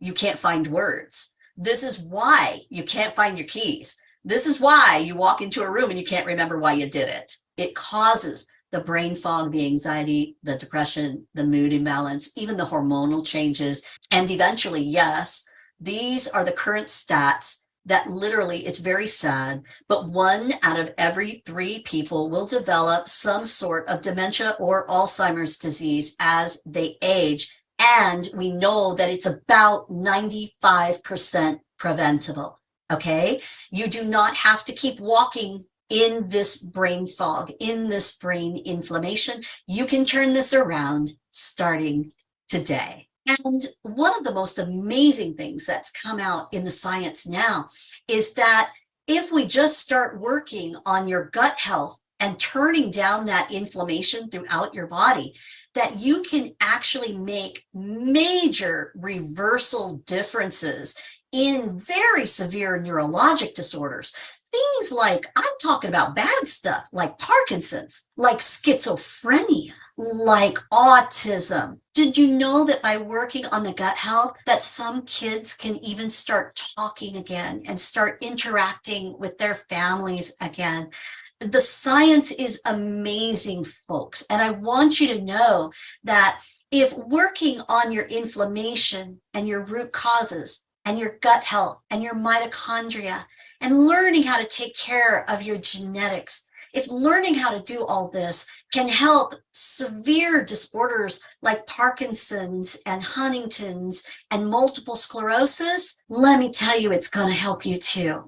[SPEAKER 2] you can't find words. This is why you can't find your keys. This is why you walk into a room and you can't remember why you did it. It causes the brain fog, the anxiety, the depression, the mood imbalance, even the hormonal changes. And eventually, yes, these are the current stats that literally, it's very sad, but 1 out of every 3 people will develop some sort of dementia or Alzheimer's disease as they age. And we know that it's about 95% preventable, okay? You do not have to keep walking in this brain fog, in this brain inflammation. You can turn this around starting today. And one of the most amazing things that's come out in the science now is that if we just start working on your gut health and turning down that inflammation throughout your body, that you can actually make major reversal differences in very severe neurologic disorders. Things like, I'm talking about bad stuff like Parkinson's, like schizophrenia, like autism. Did you know that by working on the gut health, that some kids can even start talking again and start interacting with their families again? The science is amazing, folks. And I want you to know that if working on your inflammation and your root causes and your gut health and your mitochondria and learning how to take care of your genetics, if learning how to do all this can help severe disorders like Parkinson's and Huntington's and multiple sclerosis, let me tell you, it's going to help you too.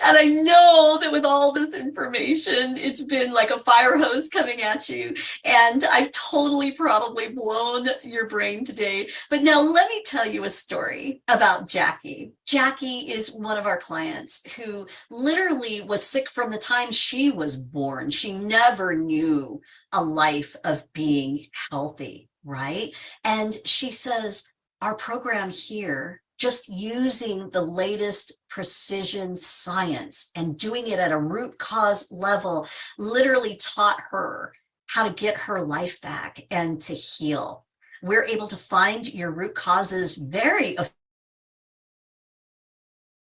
[SPEAKER 2] And I know that with all this information, it's been like a fire hose coming at you. And I've totally probably blown your brain today. But now let me tell you a story about Jackie. Jackie is one of our clients who literally was sick from the time she was born. She never knew a life of being healthy, right? And she says, our program here, just using the latest precision science and doing it at a root cause level, literally taught her how to get her life back and to heal. We're able to find your root causes very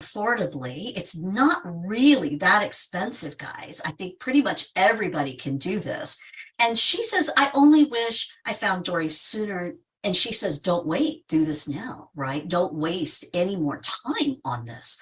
[SPEAKER 2] affordably. It's not really that expensive, guys. I think pretty much everybody can do this. And she says, I only wish I found Dory sooner. And she says, don't wait, do this now, right? Don't waste any more time on this.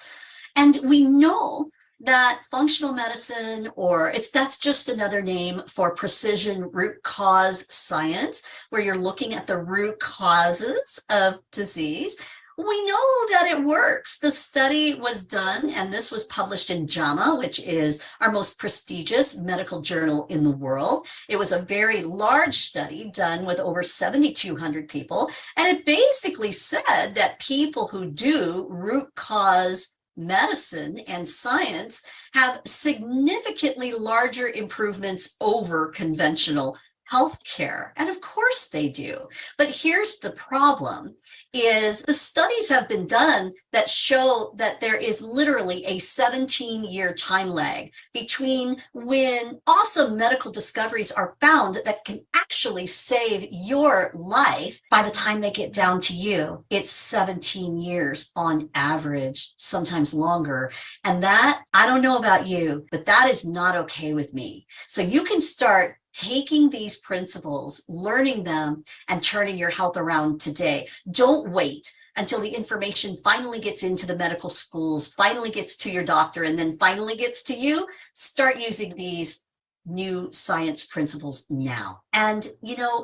[SPEAKER 2] And we know that functional medicine, or that's just another name for precision root cause science, where you're looking at the root causes of disease. We know that it works. The study was done, and this was published in JAMA, which is our most prestigious medical journal in the world. It was a very large study done with over 7,200 people, and it basically said that people who do root cause medicine and science have significantly larger improvements over conventional healthcare. And of course they do. But here's the problem is the studies have been done that show that there is literally a 17-year time lag between when awesome medical discoveries are found that can actually save your life. By the time they get down to you, it's 17 years on average, sometimes longer. And that, I don't know about you, but that is not okay with me. So you can start taking these principles, learning them, and turning your health around today. Don't wait until the information finally gets into the medical schools, finally gets to your doctor, and then finally gets to you. Start using these new science principles now. And,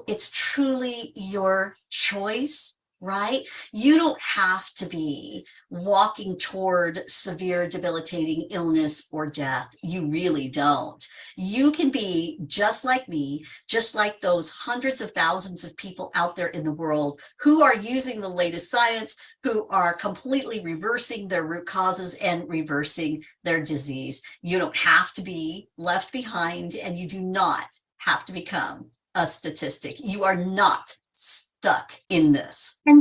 [SPEAKER 2] it's truly your choice, right? You don't have to be walking toward severe debilitating illness or death. You really don't. You can be just like me, just like those hundreds of thousands of people out there in the world who are using the latest science, who are completely reversing their root causes and reversing their disease. You don't have to be left behind, and you do not have to become a statistic. You are not stuck in this. And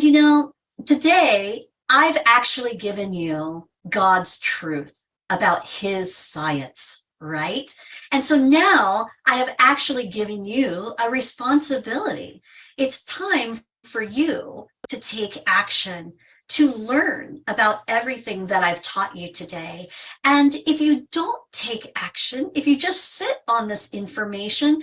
[SPEAKER 2] today I've actually given you God's truth about his science, right? And so now I have actually given you a responsibility. It's time for you to take action, to learn about everything that I've taught you today. And if you don't take action, if you just sit on this information,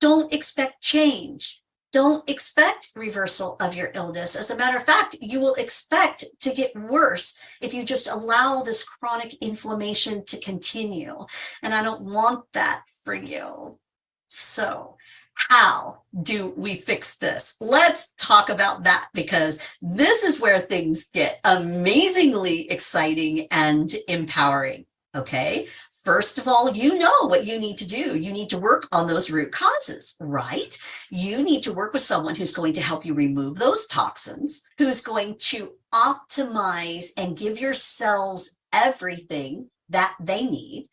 [SPEAKER 2] don't expect change. Don't expect reversal of your illness. As a matter of fact, you will expect to get worse if you just allow this chronic inflammation to continue. And I don't want that for you. So how do we fix this? Let's talk about that, because this is where things get amazingly exciting and empowering. Okay. First of all, you know what you need to do. You need to work on those root causes, right? You need to work with someone who's going to help you remove those toxins, who's going to optimize and give your cells everything that they need,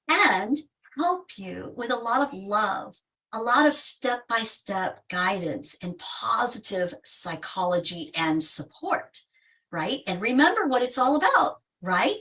[SPEAKER 2] and help you with a lot of love, a lot of step-by-step guidance and positive psychology and support, right? And remember what it's all about, right?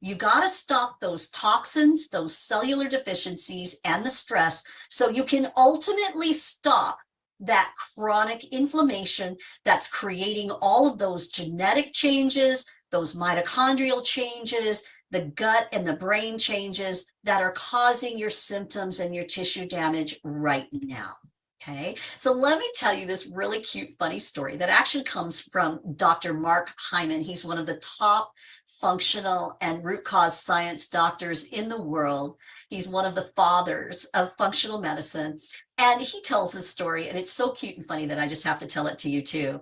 [SPEAKER 2] You got to stop those toxins, those cellular deficiencies, and the stress, so you can ultimately stop that chronic inflammation that's creating all of those genetic changes, those mitochondrial changes, the gut and the brain changes that are causing your symptoms and your tissue damage right now. Okay, so let me tell you this really cute, funny story that actually comes from Dr. Mark Hyman. He's one of the top functional and root cause science doctors in the world. He's one of the fathers of functional medicine. And he tells this story, and it's so cute and funny that I just have to tell it to you too.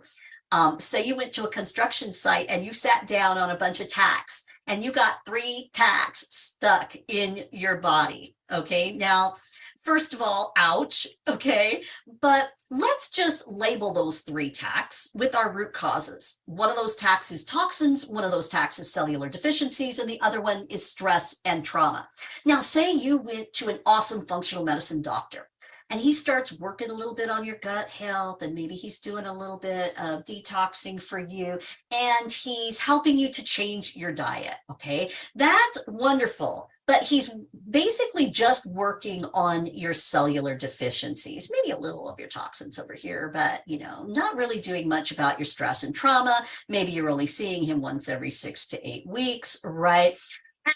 [SPEAKER 2] Say you went to a construction site and you sat down on a bunch of tacks and you got 3 tacks stuck in your body. Okay, now, first of all, ouch, okay, but let's just label those 3 tacks with our root causes. One of those tacks is toxins, one of those tacks is cellular deficiencies, and the other one is stress and trauma. Now, say you went to an awesome functional medicine doctor. and he starts working a little bit on your gut health, and maybe he's doing a little bit of detoxing for you, and he's helping you to change your diet. Okay, that's wonderful, but he's basically just working on your cellular deficiencies, maybe a little of your toxins over here, but not really doing much about your stress and trauma. Maybe you're only seeing him once every 6 to 8 weeks, right?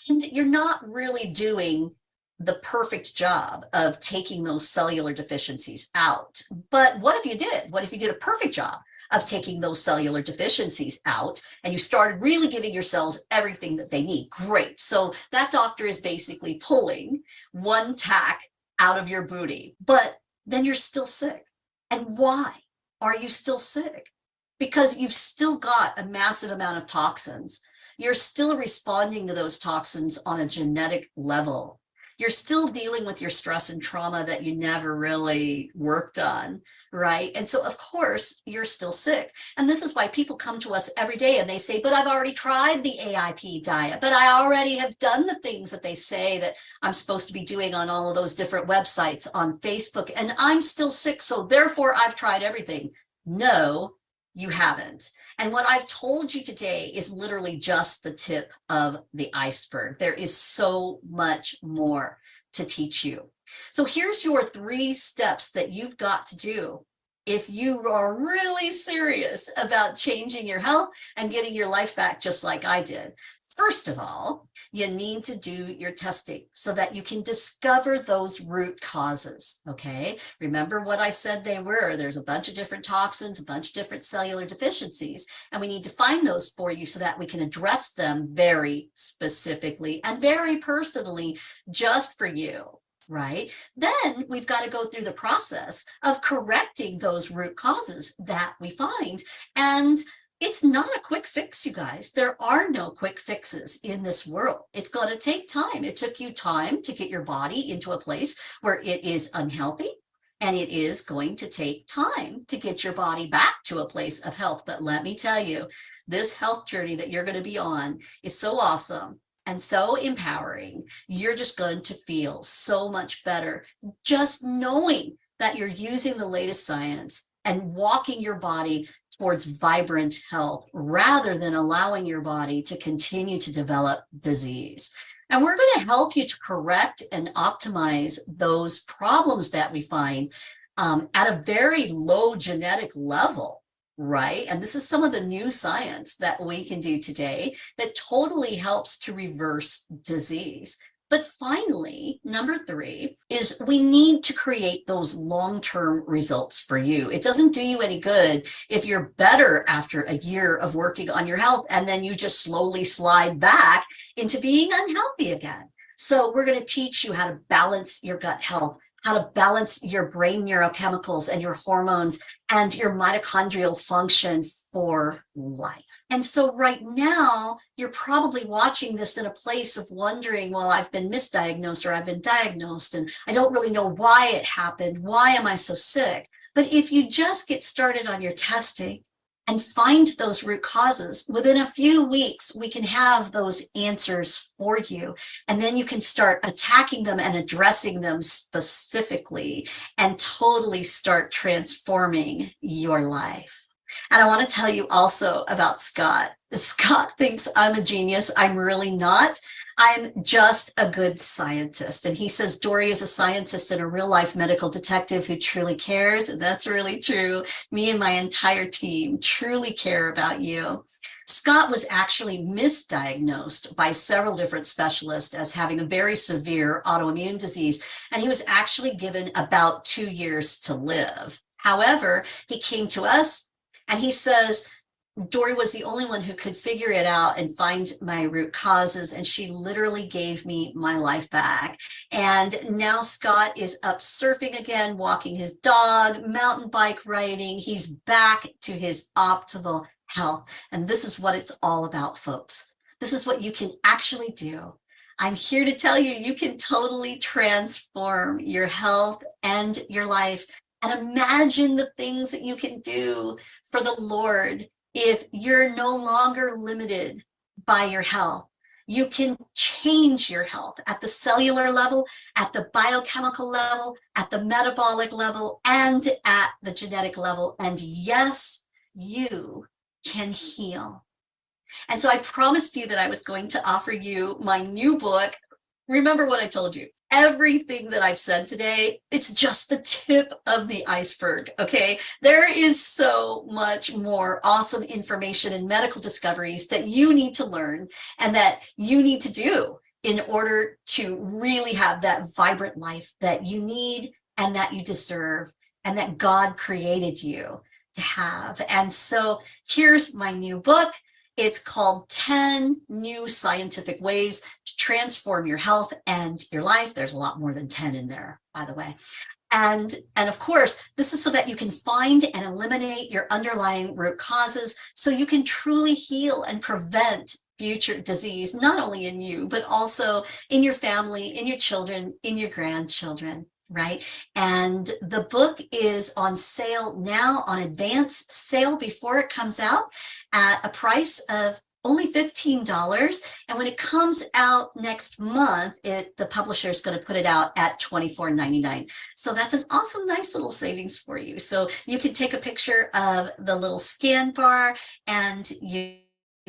[SPEAKER 2] And you're not really doing the perfect job of taking those cellular deficiencies out. But what if you did? What if you did a perfect job of taking those cellular deficiencies out and you started really giving your cells everything that they need? Great. So that doctor is basically pulling one tack out of your booty, but then you're still sick. And why are you still sick? Because you've still got a massive amount of toxins. You're still responding to those toxins on a genetic level. You're still dealing with your stress and trauma that you never really worked on, right? And so, of course, you're still sick. And this is why people come to us every day and they say, but I've already tried the AIP diet, but I already have done the things that they say that I'm supposed to be doing on all of those different websites on Facebook, and I'm still sick, so therefore I've tried everything. No, you haven't. And what I've told you today is literally just the tip of the iceberg. There is so much more to teach you. So here's your 3 steps that you've got to do if you are really serious about changing your health and getting your life back just like I did. First of all, you need to do your testing so that you can discover those root causes, okay? Remember what I said they were. There's a bunch of different toxins, a bunch of different cellular deficiencies, and we need to find those for you so that we can address them very specifically and very personally just for you, right? Then we've got to go through the process of correcting those root causes that we find. And it's not a quick fix, you guys. There are no quick fixes in this world. It's going to take time. It took you time to get your body into a place where it is unhealthy, and it is going to take time to get your body back to a place of health. But let me tell you, this health journey that you're going to be on is so awesome and so empowering. You're just going to feel so much better just knowing that you're using the latest science and walking your body towards vibrant health rather than allowing your body to continue to develop disease. And we're going to help you to correct and optimize those problems that we find at a very low genetic level, right? And this is some of the new science that we can do today that totally helps to reverse disease. But finally, number 3 is we need to create those long-term results for you. It doesn't do you any good if you're better after a year of working on your health and then you just slowly slide back into being unhealthy again. So we're going to teach you how to balance your gut health, how to balance your brain neurochemicals and your hormones and your mitochondrial function for life. And so right now, you're probably watching this in a place of wondering, well, I've been misdiagnosed or I've been diagnosed and I don't really know why it happened. Why am I so sick? But if you just get started on your testing and find those root causes, within a few weeks, we can have those answers for you. And then you can start attacking them and addressing them specifically and totally start transforming your life. And I want to tell you also about Scott. Scott thinks I'm a genius. I'm really not. I'm just a good scientist. And he says Dory is a scientist and a real life medical detective who truly cares. And that's really true. Me and my entire team truly care about you. Scott was actually misdiagnosed by several different specialists as having a very severe autoimmune disease. And he was actually given about 2 years to live. However, he came to us and he says, Dory was the only one who could figure it out and find my root causes. And she literally gave me my life back. And now Scott is up surfing again, walking his dog, mountain bike riding. He's back to his optimal health. And this is what it's all about, folks. This is what you can actually do. I'm here to tell you, you can totally transform your health and your life. And imagine the things that you can do for the Lord if you're no longer limited by your health. You can change your health at the cellular level, at the biochemical level, at the metabolic level, and at the genetic level. And yes, you can heal. And so I promised you that I was going to offer you my new book. Remember what I told you. Everything that I've said today, it's just the tip of the iceberg, okay? There is so much more awesome information and medical discoveries that you need to learn and that you need to do in order to really have that vibrant life that you need and that you deserve and that God created you to have. And so here's my new book. It's called 10 New Scientific Ways to Transform Your Health and Your Life. There's a lot more than 10 in there, by the way. And of course, this is so that you can find and eliminate your underlying root causes so you can truly heal and prevent future disease, not only in you, but also in your family, in your children, in your grandchildren. Right. And the book is on sale now, on advance sale before it comes out at a price of only $15. And when it comes out next month, the publisher is going to put it out at $24.99. So that's an awesome, nice little savings for you. So you can take a picture of the little scan bar and you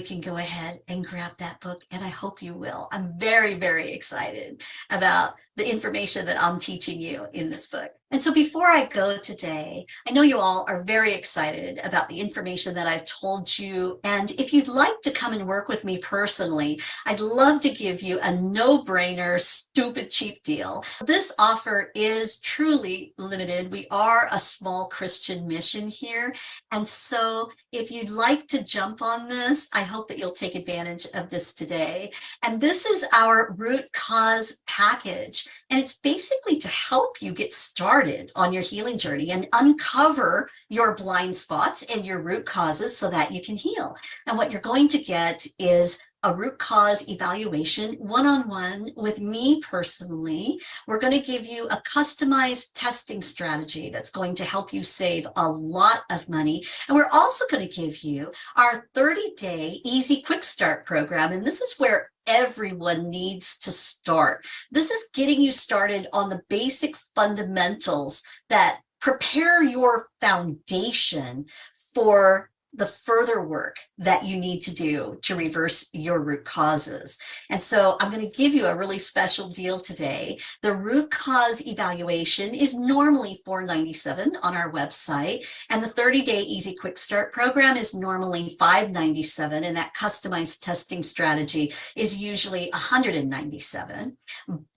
[SPEAKER 2] can go ahead and grab that book, and I hope you will. I'm very, very excited about the information that I'm teaching you in this book. And so before I go today, I know you all are very excited about the information that I've told you. And if you'd like to come and work with me personally, I'd love to give you a no-brainer, stupid cheap deal. This offer is truly limited. We are a small Christian mission here. And so if you'd like to jump on this, I hope that you'll take advantage of this today. And this is our root cause package. And it's basically to help you get started on your healing journey and uncover your blind spots and your root causes so that you can heal. And what you're going to get is a root cause evaluation one-on-one with me personally. We're going to give you a customized testing strategy that's going to help you save a lot of money. And we're also going to give you our 30-day easy quick start program. And this is where everyone needs to start. This is getting you started on the basic fundamentals that prepare your foundation for the further work that you need to do to reverse your root causes. And so I'm going to give you a really special deal today. The root cause evaluation is normally $4.97 on our website, and the 30-day easy quick start program is normally $5.97, and that customized testing strategy is usually $197.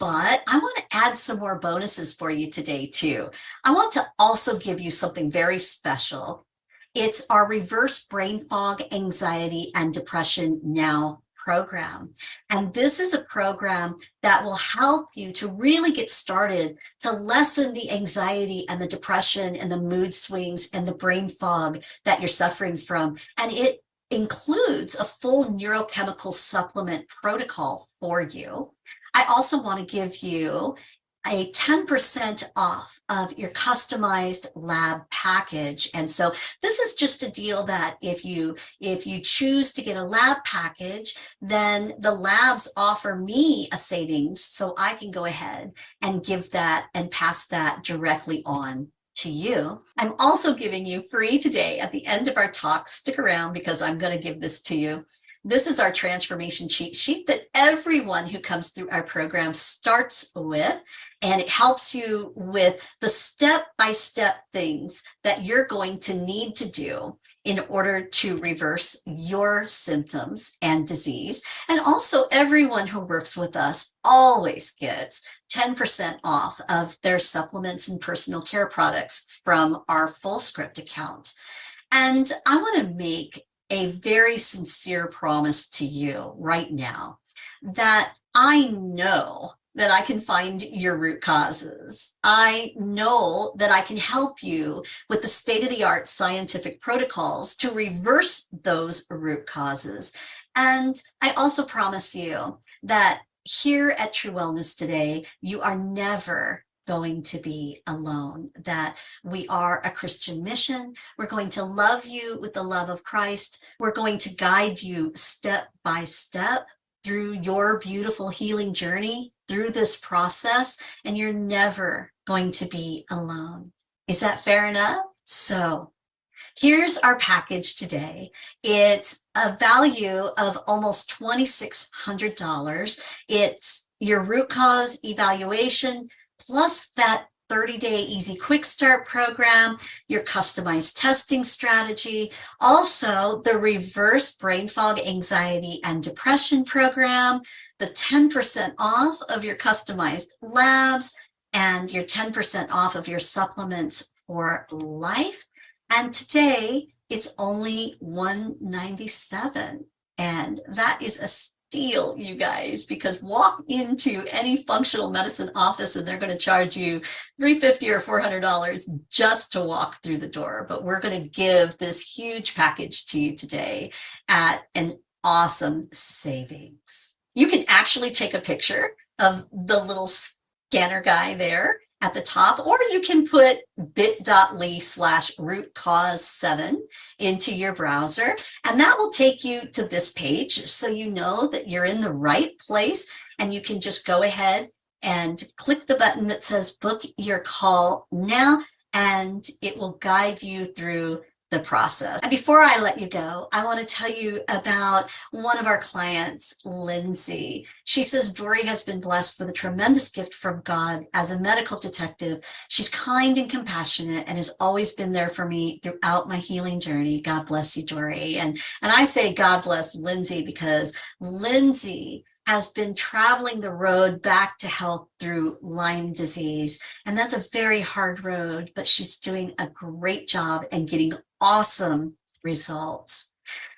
[SPEAKER 2] But I want to add some more bonuses for you today too. I want to also give you something very special. It's our Reverse Brain Fog, Anxiety, and Depression Now program. And this is a program that will help you to really get started to lessen the anxiety and the depression and the mood swings and the brain fog that you're suffering from. And it includes a full neurochemical supplement protocol for you. I also want to give you a 10% off of your customized lab package. And so this is just a deal that if you choose to get a lab package, then the labs offer me a savings so I can go ahead and give that and pass that directly on to you. I'm also giving you free today at the end of our talk. Stick around because I'm going to give this to you. This is our transformation cheat sheet that everyone who comes through our program starts with, and it helps you with the step-by-step things that you're going to need to do in order to reverse your symptoms and disease. And also everyone who works with us always gets 10% off of their supplements and personal care products from our Full Script account. And I want to make a very sincere promise to you right now that I know that I can find your root causes. I know that I can help you with the state-of-the-art scientific protocols to reverse those root causes. And I also promise you that here at True Wellness Today, you are never going to be alone, that we are a Christian mission. We're going to love you with the love of Christ. We're going to guide you step by step through your beautiful healing journey, through this process, and you're never going to be alone. Is that fair enough? So here's our package today. It's a value of almost $2,600. It's your root cause evaluation, plus that 30-day easy quick start program, your customized testing strategy, also the reverse brain fog, anxiety, and depression program, the 10% off of your customized labs, and your 10% off of your supplements for life. And today it's only $197, and that is a steal, you guys, because walk into any functional medicine office and they're going to charge you $350 or $400 just to walk through the door. But we're going to give this huge package to you today at an awesome savings. You can actually take a picture of the little scanner guy there at the top, or you can put bit.ly/root cause 7 into your browser, and that will take you to this page, so you know that you're in the right place, and you can just go ahead and click the button that says book your call now, and it will guide you through the process. And before I let you go, I want to tell you about one of our clients, Lindsay. She says, Dory has been blessed with a tremendous gift from God as a medical detective. She's kind and compassionate and has always been there for me throughout my healing journey. God bless you, Dory. And I say God bless Lindsay because Lindsay has been traveling the road back to health through Lyme disease. And that's a very hard road, but she's doing a great job and getting awesome results.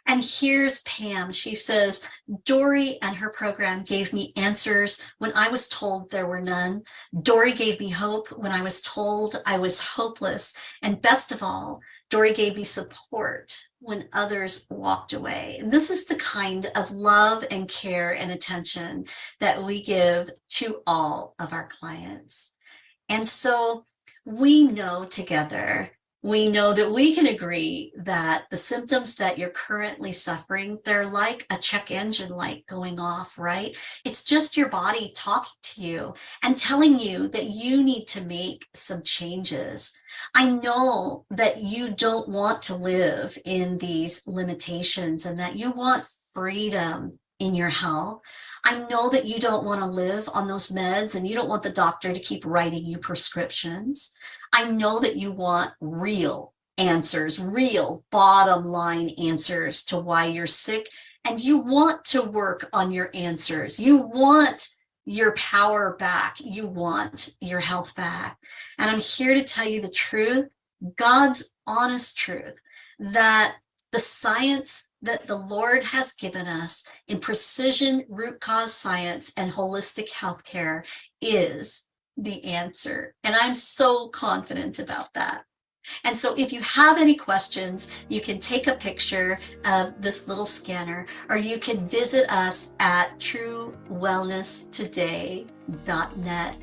[SPEAKER 2] And here's Pam. She says, Dory and her program gave me answers when I was told there were none. Dory gave me hope when I was told I was hopeless. And best of all, Dory gave me support when others walked away. And this is the kind of love and care and attention that we give to all of our clients. And so we know together, we know that we can agree that the symptoms that you're currently suffering, they're like a check engine light going off, right? It's just your body talking to you and telling you that you need to make some changes. I know that you don't want to live in these limitations and that you want freedom in your health. I know that you don't want to live on those meds and you don't want the doctor to keep writing you prescriptions. I know that you want real answers, real bottom line answers to why you're sick, and you want to work on your answers. You want your power back. You want your health back. And I'm here to tell you the truth, God's honest truth, that the science that the Lord has given us in precision root cause science and holistic healthcare is the answer. And I'm so confident about that. And so if you have any questions, you can take a picture of this little scanner, or you can visit us at truewellnesstoday.net.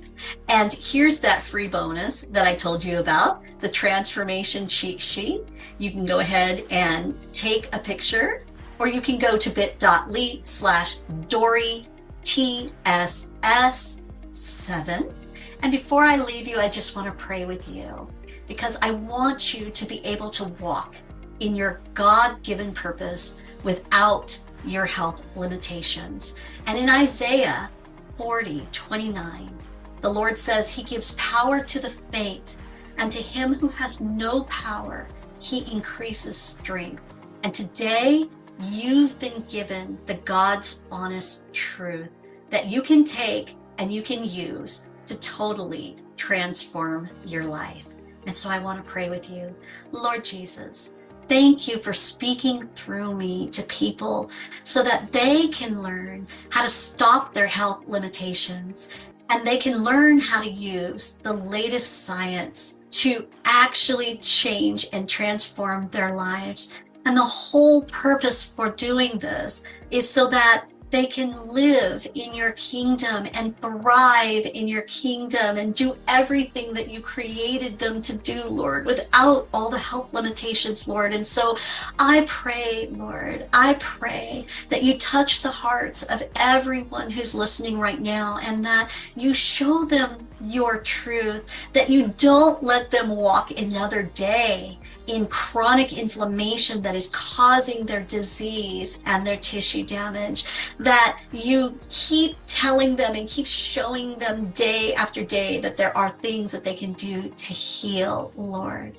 [SPEAKER 2] And here's that free bonus that I told you about, the transformation cheat sheet. You can go ahead and take a picture, or you can go to bit.ly/DoryTSS7. And before I leave you, I just want to pray with you, because I want you to be able to walk in your God-given purpose without your health limitations. And in Isaiah 40:29, the Lord says he gives power to the faint, and to him who has no power, he increases strength. And today, you've been given the God's honest truth that you can take and you can use to totally transform your life. And so I want to pray with you. Lord Jesus, thank you for speaking through me to people so that they can learn how to stop their health limitations, and they can learn how to use the latest science to actually change and transform their lives. And the whole purpose for doing this is so that they can live in your kingdom and thrive in your kingdom and do everything that you created them to do, Lord, without all the health limitations, Lord. And so I pray, Lord, I pray that you touch the hearts of everyone who's listening right now, and that you show them your truth, that you don't let them walk another day in chronic inflammation that is causing their disease and their tissue damage, that you keep telling them and keep showing them day after day that there are things that they can do to heal, Lord.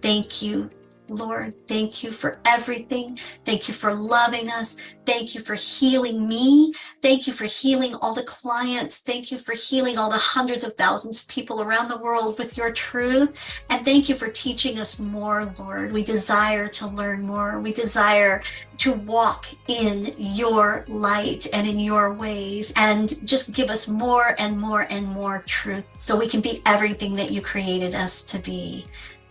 [SPEAKER 2] Thank you, Lord. Thank you for everything. Thank you for loving us. Thank you for healing me. Thank you for healing all the clients. Thank you for healing all the hundreds of thousands of people around the world with your truth. And thank you for teaching us more, Lord. We desire to learn more. We desire to walk in your light and in your ways, and just give us more and more and more truth so we can be everything that you created us to be.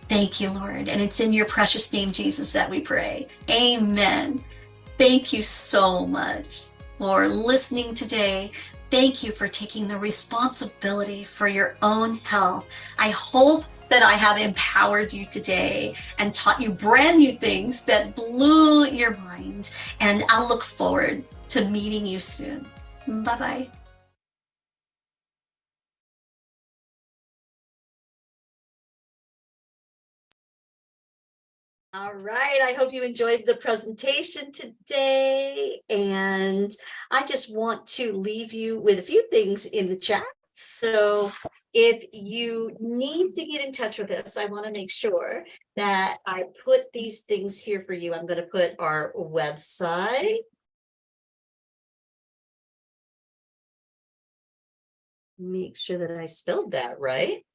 [SPEAKER 2] Thank you, Lord. And it's in your precious name, Jesus, that we pray. Amen. Thank you so much for listening today. Thank you for taking the responsibility for your own health. I hope that I have empowered you today and taught you brand new things that blew your mind. And I'll look forward to meeting you soon. Bye-bye.
[SPEAKER 1] All right, I hope you enjoyed the presentation today. And I just want to leave you with a few things in the chat. So if you need to get in touch with us, I want to make sure that I put these things here for you. I'm going to put our website. Make sure that I spelled that right.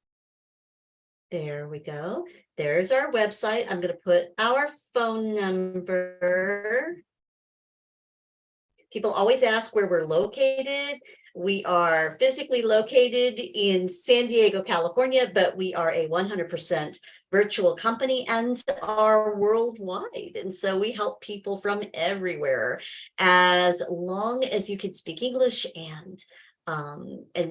[SPEAKER 1] There we go. There's our website. I'm going to put our phone number. People always ask where we're located. We are physically located in San Diego, California, but we are a 100% virtual company and are worldwide. And so we help people from everywhere, as long as you can speak English, and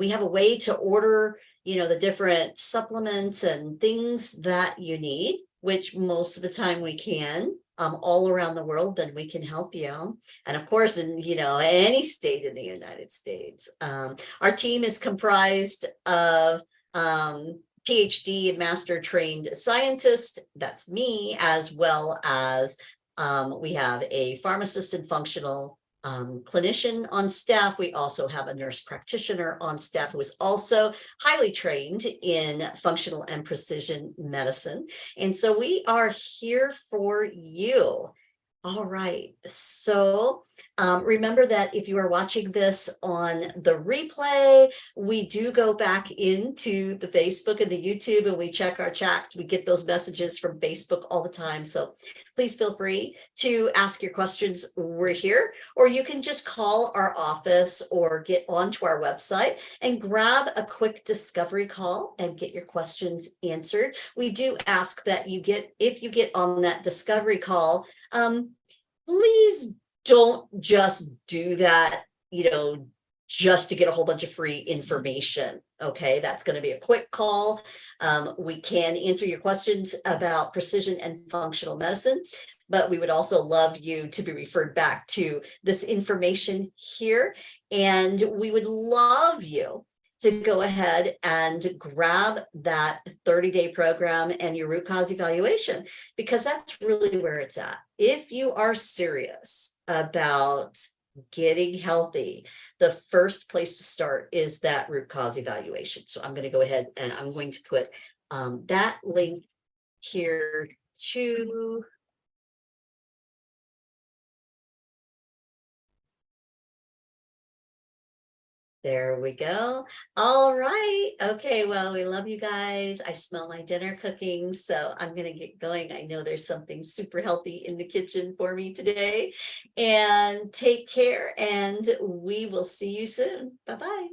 [SPEAKER 1] we have a way to order, the different supplements and things that you need, which most of the time we can, all around the world. Then we can help you. And of course, in any state in the United States. Our team is comprised of PhD and master trained scientists. That's me, as well as we have a pharmacist and functional clinician on staff. We also have a nurse practitioner on staff who is also highly trained in functional and precision medicine. And so we are here for you. All right. So remember that if you are watching this on the replay, we do go back into the Facebook and the YouTube and we check our chats. We get those messages from Facebook all the time. So please feel free to ask your questions. We're here, or you can just call our office or get onto our website and grab a quick discovery call and get your questions answered. We do ask that if you get on that discovery call, please don't just do that, just to get a whole bunch of free information. Okay, that's going to be a quick call. We can answer your questions about precision and functional medicine, but we would also love you to be referred back to this information here. And we would love you to go ahead and grab that 30-day program and your root cause evaluation, because that's really where it's at. If you are serious about getting healthy, the first place to start is that root cause evaluation. So I'm going to go ahead and I'm going to put that link here too. There we go. All right. Okay. Well, we love you guys. I smell my dinner cooking, so I'm going to get going. I know there's something super healthy in the kitchen for me today. And take care, and we will see you soon. Bye-bye.